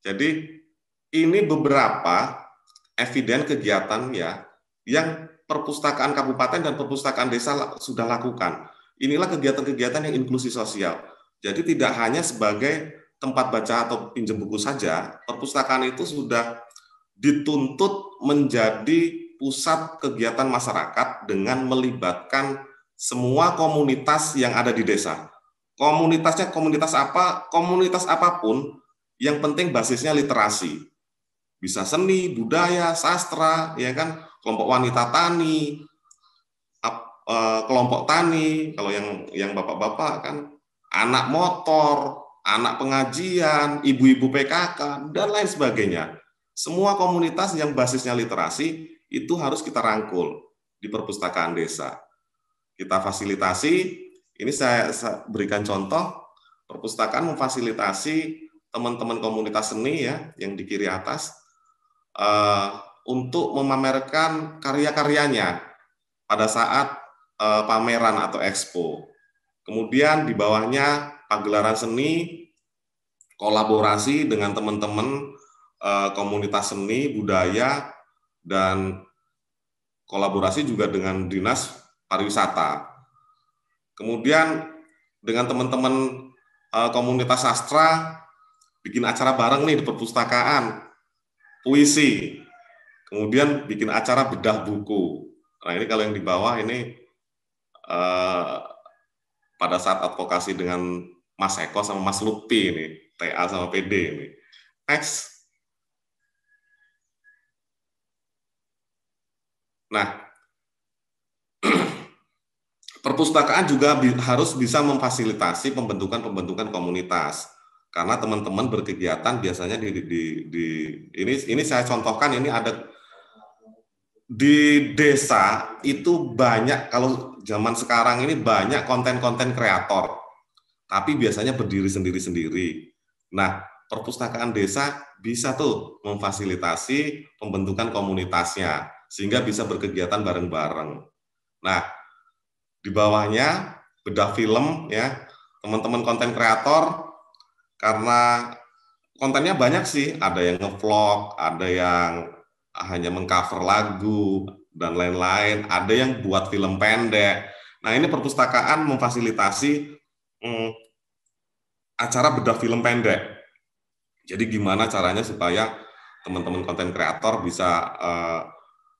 Jadi ini beberapa eviden kegiatan ya yang perpustakaan kabupaten dan perpustakaan desa sudah lakukan. Inilah kegiatan-kegiatan yang inklusi sosial. Jadi tidak hanya sebagai tempat baca atau pinjam buku saja, perpustakaan itu sudah dituntut menjadi pusat kegiatan masyarakat dengan melibatkan semua komunitas yang ada di desa. Komunitasnya komunitas apa? Komunitas apapun, yang penting basisnya literasi. Bisa seni, budaya, sastra, ya kan, kelompok wanita tani, kelompok tani, kalau yang bapak-bapak kan, anak motor, anak pengajian, ibu-ibu PKK, dan lain sebagainya. Semua komunitas yang basisnya literasi itu harus kita rangkul di perpustakaan desa. Kita fasilitasi, ini saya berikan contoh, perpustakaan memfasilitasi teman-teman komunitas seni ya, yang di kiri atas, untuk memamerkan karya-karyanya pada saat pameran atau expo. Kemudian di bawahnya pagelaran seni, kolaborasi dengan teman-teman komunitas seni, budaya, dan kolaborasi juga dengan dinas pariwisata. Kemudian dengan teman-teman komunitas sastra, bikin acara bareng nih di perpustakaan, puisi, kemudian bikin acara bedah buku. Nah ini kalau yang di bawah ini pada saat advokasi dengan Mas Eko sama Mas Lutfi ini, TA sama PD ini. Next. Nah, perpustakaan juga harus bisa memfasilitasi pembentukan komunitas. Karena teman-teman berkegiatan biasanya ini saya contohkan, ini ada di desa itu banyak, kalau zaman sekarang ini banyak konten-konten kreator, tapi biasanya berdiri sendiri-sendiri. Nah, perpustakaan desa bisa tuh memfasilitasi pembentukan komunitasnya sehingga bisa berkegiatan bareng-bareng. Nah, di bawahnya bedah film ya, teman-teman konten kreator, karena kontennya banyak sih, ada yang ngevlog, ada yang hanya mengcover lagu dan lain-lain, ada yang buat film pendek. Nah, ini perpustakaan memfasilitasi acara bedah film pendek. Jadi gimana caranya supaya teman-teman konten kreator bisa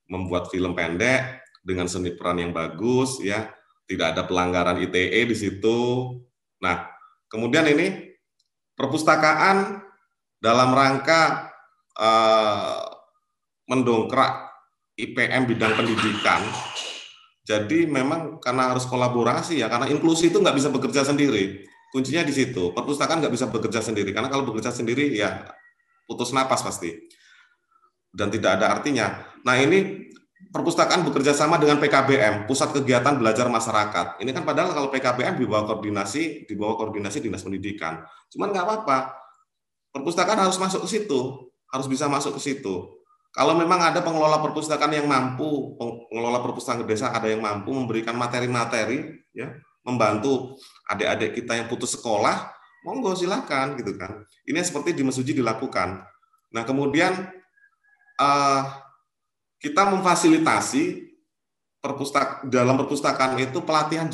membuat film pendek dengan seni peran yang bagus, ya, tidak ada pelanggaran ITE di situ. Nah, kemudian ini perpustakaan dalam rangka mendongkrak IPM bidang pendidikan. Jadi memang karena harus kolaborasi ya, karena inklusi itu nggak bisa bekerja sendiri. Kuncinya di situ, perpustakaan nggak bisa bekerja sendiri, karena kalau bekerja sendiri ya putus napas pasti, dan tidak ada artinya. Nah, ini perpustakaan bekerja sama dengan PKBM, Pusat Kegiatan Belajar Masyarakat. Ini kan padahal kalau PKBM di bawah koordinasi Dinas Pendidikan. Cuman nggak apa-apa, perpustakaan harus masuk ke situ, harus bisa masuk ke situ. Kalau memang ada pengelola perpustakaan yang mampu, pengelola perpustakaan desa ada yang mampu memberikan materi-materi, ya, membantu adik-adik kita yang putus sekolah, monggo silakan gitu kan. Ini seperti di Mesuji dilakukan. Nah, kemudian kita memfasilitasi dalam perpustakaan itu pelatihan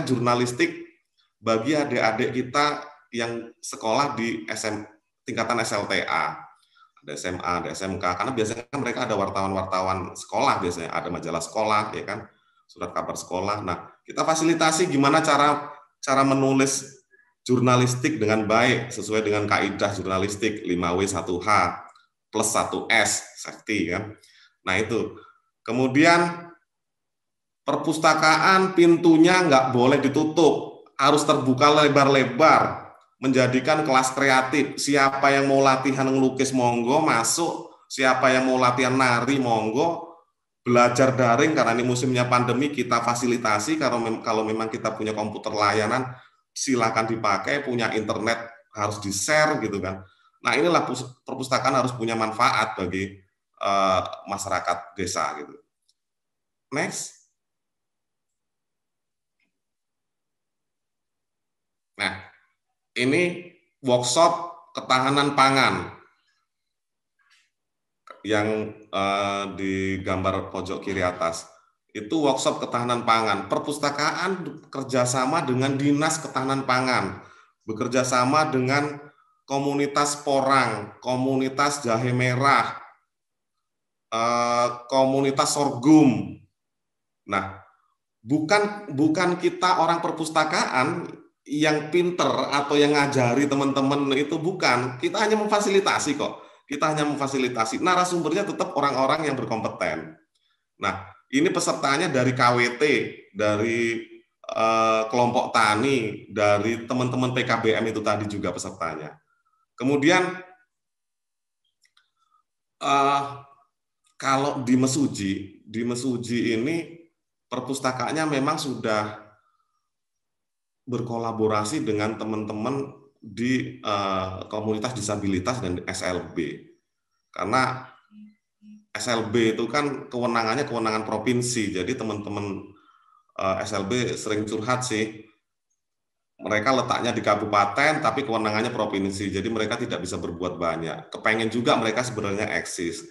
jurnalistik bagi adik-adik kita yang sekolah di tingkatan SLTA, ada SMA, ada SMK, karena biasanya mereka ada wartawan-wartawan sekolah, biasanya ada majalah sekolah, ya kan, surat kabar sekolah. Nah, kita fasilitasi gimana cara menulis jurnalistik dengan baik sesuai dengan kaidah jurnalistik 5W 1H plus 1S safety kan. Nah, itu. Kemudian perpustakaan pintunya nggak boleh ditutup, harus terbuka lebar-lebar, menjadikan kelas kreatif. Siapa yang mau latihan ngelukis monggo masuk, siapa yang mau latihan nari monggo. Belajar daring karena ini musimnya pandemi, kita fasilitasi. Kalau memang kita punya komputer layanan, silakan dipakai. Punya internet harus di-share gitu kan. Nah, inilah perpustakaan harus punya manfaat bagi masyarakat desa gitu. Next. Nah, ini workshop ketahanan pangan yang di gambar pojok kiri atas. Itu workshop ketahanan pangan. Perpustakaan kerjasama dengan Dinas Ketahanan Pangan, bekerja sama dengan komunitas porang, komunitas jahe merah, komunitas sorghum. Nah, bukan kita orang perpustakaan yang pinter atau yang ngajari teman-teman itu, bukan. Kita hanya memfasilitasi kok. Kita hanya memfasilitasi. Narasumbernya tetap orang-orang yang berkompeten. Nah, ini pesertanya dari KWT, dari kelompok tani, dari teman-teman PKBM itu tadi juga pesertanya. Kemudian kalau di Mesuji ini perpustakaannya memang sudah berkolaborasi dengan teman-teman di komunitas disabilitas dan SLB. Karena SLB itu kan kewenangannya kewenangan provinsi, jadi teman-teman SLB sering curhat sih. Mereka letaknya di kabupaten, tapi kewenangannya provinsi, jadi mereka tidak bisa berbuat banyak. Kepengen juga mereka sebenarnya eksis.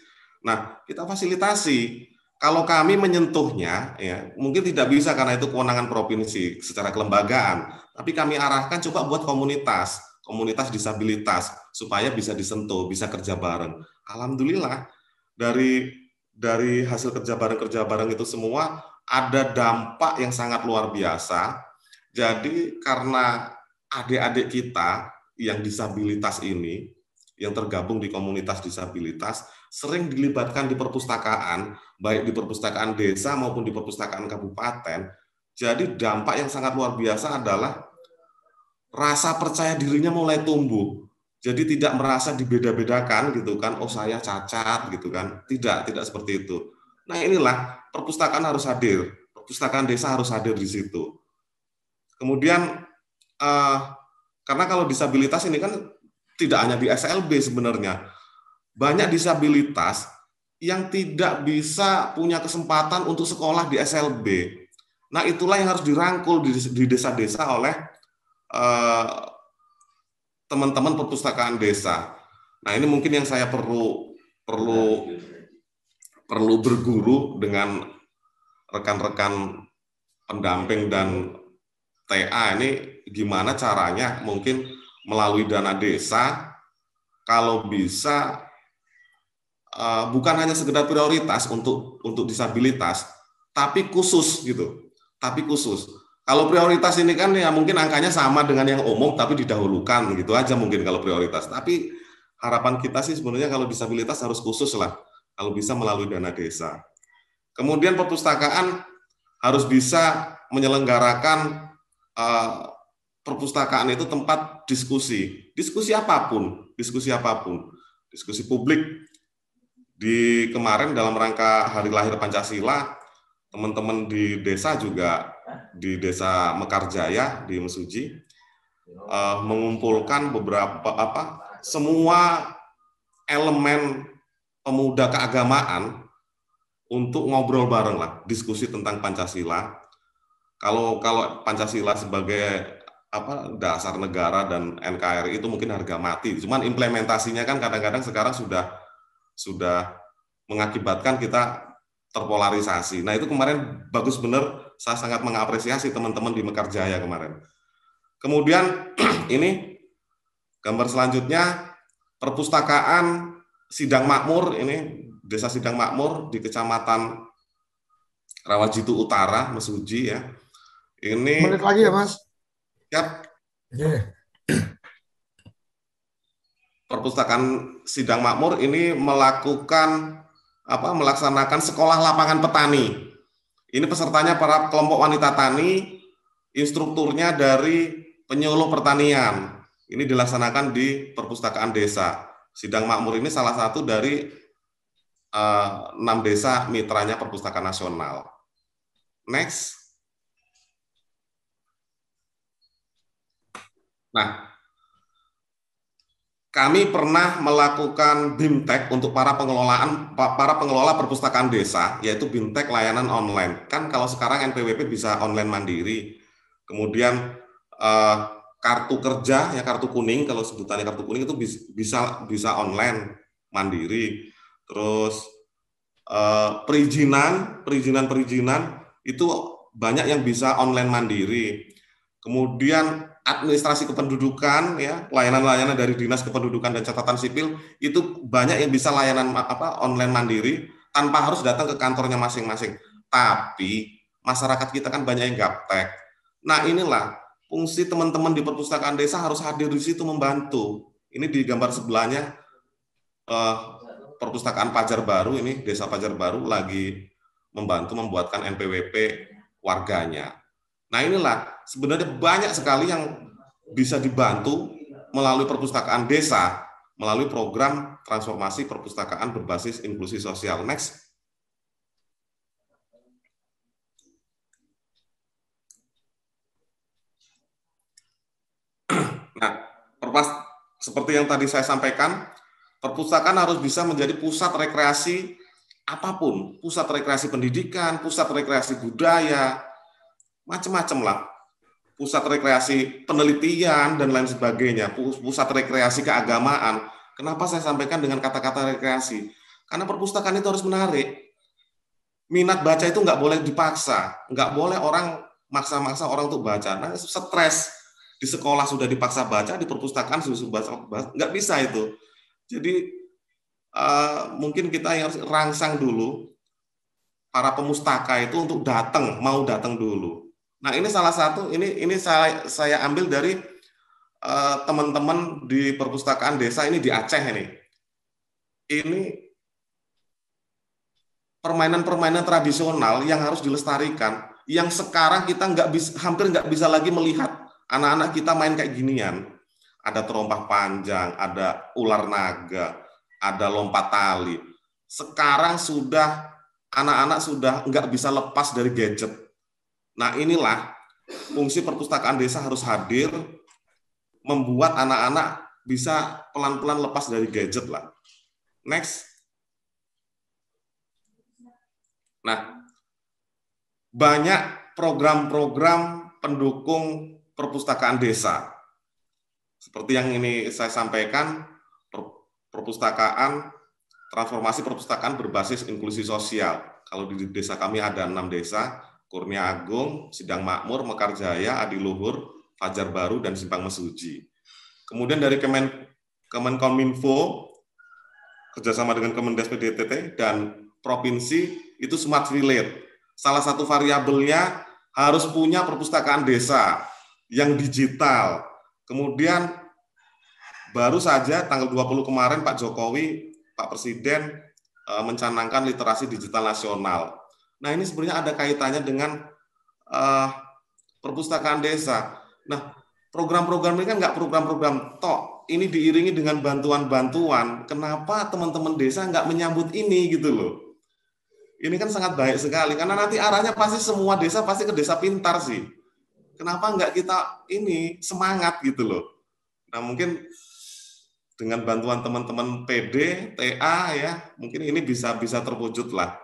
Nah, kita fasilitasi. Kalau kami menyentuhnya, ya mungkin tidak bisa karena itu kewenangan provinsi secara kelembagaan. Tapi kami arahkan coba buat komunitas disabilitas supaya bisa disentuh, bisa kerja bareng. Alhamdulillah dari hasil kerja bareng itu semua ada dampak yang sangat luar biasa. Jadi karena adik-adik kita yang disabilitas ini, yang tergabung di komunitas disabilitas, sering dilibatkan di perpustakaan, baik di perpustakaan desa maupun di perpustakaan kabupaten. Jadi dampak yang sangat luar biasa adalah rasa percaya dirinya mulai tumbuh. Jadi tidak merasa dibeda-bedakan gitu kan, oh saya cacat gitu kan. Tidak seperti itu. Nah, inilah perpustakaan harus hadir. Perpustakaan desa harus hadir di situ. Kemudian karena kalau disabilitas ini kan tidak hanya di SLB sebenarnya, banyak disabilitas yang tidak bisa punya kesempatan untuk sekolah di SLB. Nah, itulah yang harus dirangkul di desa-desa oleh teman-teman perpustakaan desa. Nah, ini mungkin yang saya perlu berguru dengan rekan-rekan pendamping dan TA ini, gimana caranya mungkin melalui dana desa kalau bisa bukan hanya sekedar prioritas untuk disabilitas, tapi khusus gitu. Tapi khusus. Kalau prioritas ini kan ya mungkin angkanya sama dengan yang umum, tapi didahulukan gitu aja mungkin kalau prioritas. Tapi harapan kita sih sebenarnya kalau disabilitas harus khusus lah, kalau bisa melalui dana desa. Kemudian perpustakaan harus bisa menyelenggarakan perpustakaan itu tempat diskusi apapun, diskusi publik. Di kemarin dalam rangka Hari Lahir Pancasila, teman-teman di desa juga, di Desa Mekarjaya di Mesuji, mengumpulkan beberapa semua elemen pemuda keagamaan untuk ngobrol bareng lah, diskusi tentang Pancasila. Kalau Pancasila sebagai dasar negara dan NKRI itu mungkin harga mati. Cuman implementasinya kan kadang-kadang sekarang sudah mengakibatkan kita terpolarisasi. Nah, itu kemarin bagus benar, saya sangat mengapresiasi teman-teman di Mekarjaya kemarin. Kemudian ini gambar selanjutnya, perpustakaan Sidang Makmur, ini Desa Sidang Makmur di Kecamatan Rawajitu Utara, Mesuji ya. Ini menit lagi ya, Mas? Siap. Yeah. Perpustakaan Sidang Makmur ini melaksanakan sekolah lapangan petani. Ini pesertanya para kelompok wanita tani, instrukturnya dari penyuluh pertanian. Ini dilaksanakan di perpustakaan desa. Sidang Makmur ini salah satu dari 6 desa mitranya Perpustakaan Nasional. Next. Nah, kami pernah melakukan BIMTEK untuk para pengelola perpustakaan desa, yaitu BIMTEK layanan online. Kan kalau sekarang NPWP bisa online mandiri, kemudian kartu kerja, ya kartu kuning, kalau sebutannya kartu kuning itu bisa online mandiri. Terus perizinan itu banyak yang bisa online mandiri. Kemudian administrasi kependudukan, ya layanan-layanan dari Dinas Kependudukan dan Catatan Sipil itu banyak yang bisa layanan online mandiri tanpa harus datang ke kantornya masing-masing. Tapi masyarakat kita kan banyak yang gaptek. Nah, inilah fungsi teman-teman di perpustakaan desa harus hadir di situ membantu. Ini di gambar sebelahnya perpustakaan Pajar Baru, ini Desa Pajar Baru lagi membantu membuatkan NPWP warganya. Nah, inilah sebenarnya banyak sekali yang bisa dibantu melalui perpustakaan desa, melalui program transformasi perpustakaan berbasis inklusi sosial. Next. Nah, seperti yang tadi saya sampaikan, perpustakaan harus bisa menjadi pusat rekreasi apapun, pusat rekreasi pendidikan, pusat rekreasi budaya, macam-macam lah, pusat rekreasi penelitian dan lain sebagainya, pusat rekreasi keagamaan. Kenapa saya sampaikan dengan kata-kata rekreasi? Karena perpustakaan itu harus menarik. Minat baca itu nggak boleh dipaksa, nggak boleh orang maksa-maksa orang untuk baca. Nah, stres di sekolah sudah dipaksa baca, di perpustakaan sudah baca, nggak bisa itu. Jadi mungkin kita yang rangsang dulu para pemustaka itu untuk mau datang dulu. Nah, ini salah satu, ini saya ambil dari teman-teman di perpustakaan desa ini di Aceh ini. Ini permainan-permainan tradisional yang harus dilestarikan, yang sekarang kita hampir nggak bisa lagi melihat anak-anak kita main kayak ginian. Ada terompah panjang, ada ular naga, ada lompat tali. Sekarang anak-anak sudah nggak bisa lepas dari gadget. Nah, inilah fungsi perpustakaan desa harus hadir, membuat anak-anak bisa pelan-pelan lepas dari gadget lah. Next. Nah, banyak program-program pendukung perpustakaan desa. Seperti yang ini saya sampaikan, perpustakaan, transformasi perpustakaan berbasis inklusi sosial. Kalau di desa kami ada 6 desa, Kurnia Agung, Sidang Makmur, Mekarjaya, Adiluhur, Fajar Baru, dan Simpang Mesuji. Kemudian dari Kemenkominfo, kerjasama dengan Kemendes PDTT, dan Provinsi, itu Smart Village. Salah satu variabelnya harus punya perpustakaan desa yang digital. Kemudian baru saja tanggal 20 kemarin Pak Jokowi, Pak Presiden mencanangkan literasi digital nasional. Nah, ini sebenarnya ada kaitannya dengan perpustakaan desa. Nah, program-program ini kan nggak program-program tok. Ini diiringi dengan bantuan-bantuan. Kenapa teman-teman desa nggak menyambut ini gitu loh? Ini kan sangat baik sekali, karena nanti arahnya pasti semua desa pasti ke desa pintar sih. Kenapa nggak kita ini semangat gitu loh? Nah, mungkin dengan bantuan teman-teman PD, TA ya, mungkin ini bisa terwujud lah.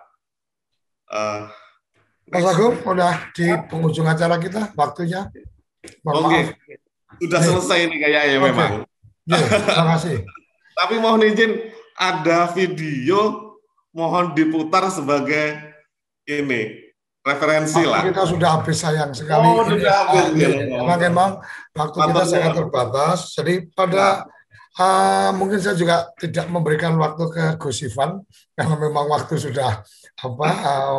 Mas Agung, udah di penghujung acara kita, waktunya. Oke, sudah selesai ini kayaknya memang. Terima kasih. Tapi mohon izin, ada video mohon diputar sebagai ini referensi lah. Kita sudah habis sayang sekali. Sudah habis. Memang waktu kita sangat terbatas. Jadi pada mungkin saya juga tidak memberikan waktu ke Gus Ivan karena memang waktu sudah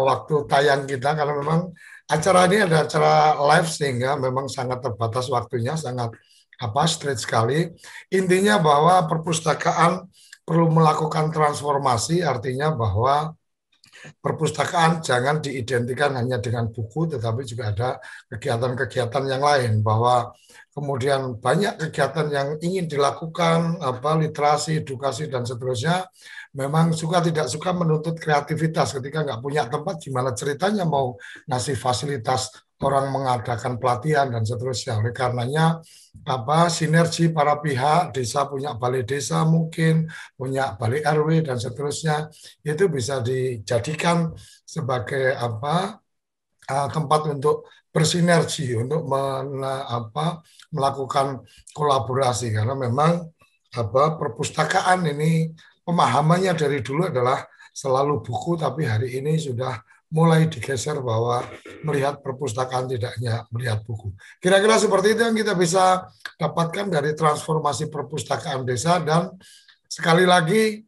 waktu tayang kita, karena memang acara ini ada acara live sehingga memang sangat terbatas waktunya, sangat straight sekali. Intinya bahwa perpustakaan perlu melakukan transformasi, artinya bahwa perpustakaan jangan diidentikan hanya dengan buku, tetapi juga ada kegiatan-kegiatan yang lain, bahwa kemudian banyak kegiatan yang ingin dilakukan, literasi, edukasi, dan seterusnya. Memang tidak suka menuntut kreativitas. Ketika nggak punya tempat, gimana ceritanya mau ngasih fasilitas orang mengadakan pelatihan dan seterusnya. Oleh karenanya sinergi para pihak, desa punya balai desa, mungkin punya balai RW dan seterusnya, itu bisa dijadikan sebagai tempat untuk bersinergi, untuk melakukan kolaborasi, karena memang perpustakaan ini pemahamannya dari dulu adalah selalu buku, tapi hari ini sudah mulai digeser bahwa melihat perpustakaan tidak hanya melihat buku. Kira-kira seperti itu yang kita bisa dapatkan dari transformasi perpustakaan desa. Dan sekali lagi,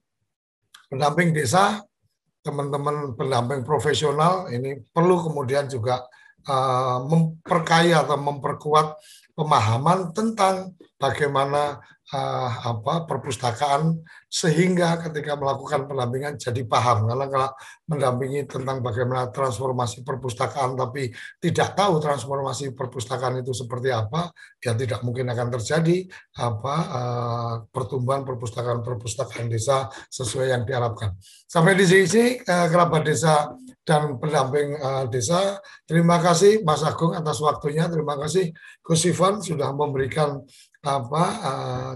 pendamping desa, teman-teman pendamping profesional ini perlu kemudian juga memperkaya atau memperkuat pemahaman tentang bagaimana perpustakaan, sehingga ketika melakukan pendampingan jadi paham. Karena kalau mendampingi tentang bagaimana transformasi perpustakaan tapi tidak tahu transformasi perpustakaan itu seperti apa, ya tidak mungkin akan terjadi pertumbuhan perpustakaan desa sesuai yang diharapkan. Sampai di sini kerabat desa dan pendamping desa, terima kasih Mas Agung atas waktunya, terima kasih Gus Ivan sudah memberikan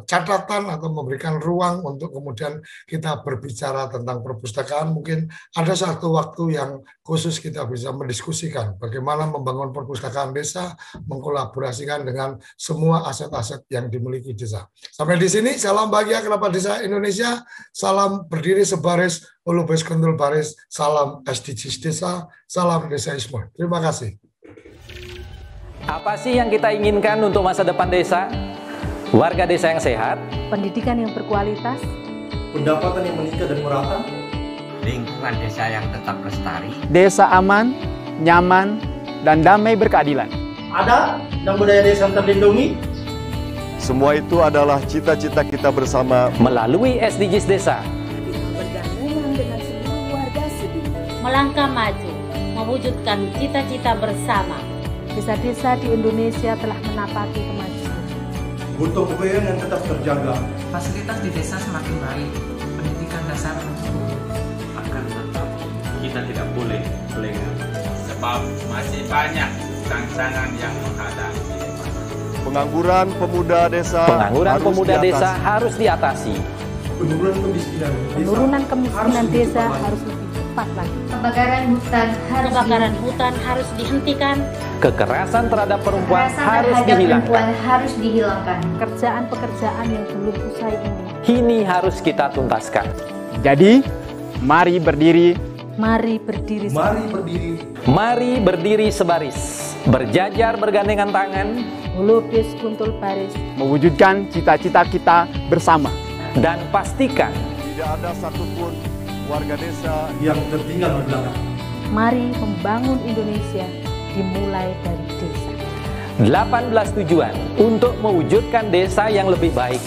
catatan atau memberikan ruang untuk kemudian kita berbicara tentang perpustakaan. Mungkin ada satu waktu yang khusus kita bisa mendiskusikan bagaimana membangun perpustakaan desa, mengkolaborasikan dengan semua aset-aset yang dimiliki desa. Sampai di sini, salam bahagia kerabat desa Indonesia, salam berdiri sebaris, ulubes kentul baris, salam SDGs desa, salam desaisme. Terima kasih. Apa sih yang kita inginkan untuk masa depan desa? Warga desa yang sehat, pendidikan yang berkualitas, pendapatan yang meningkat dan merata, lingkungan desa yang tetap lestari, desa aman, nyaman, dan damai berkeadilan. Adat dan budaya desa terlindungi. Semua itu adalah cita-cita kita bersama melalui SDGs desa. Bergandeng dengan seluruh warga sedih, melangkah maju, mewujudkan cita-cita bersama. Desa-desa di Indonesia telah menapaki kemajuan. Gotong royong yang tetap terjaga. Fasilitas di desa semakin baik, pendidikan dasar mencukupi. Akan tetap kita tidak boleh lengah, sebab masih banyak tantangan yang menghadapi. Pengangguran pemuda desa harus diatasi. Penurunan kemiskinan desa harus lebih cepat lagi. Kebakaran hutan harus dihentikan. Kekerasan terhadap perempuan harus dihilangkan. Pekerjaan-pekerjaan yang belum usai ini harus kita tuntaskan. Jadi, mari berdiri. Mari berdiri. Mari berdiri sebaris, berjajar bergandengan tangan, melukis kuntul baris, mewujudkan cita-cita kita bersama. Dan pastikan tidak ada satupun warga desa yang tertinggal di belakang. Mari membangun Indonesia dimulai dari desa. 18 tujuan untuk mewujudkan desa yang lebih baik.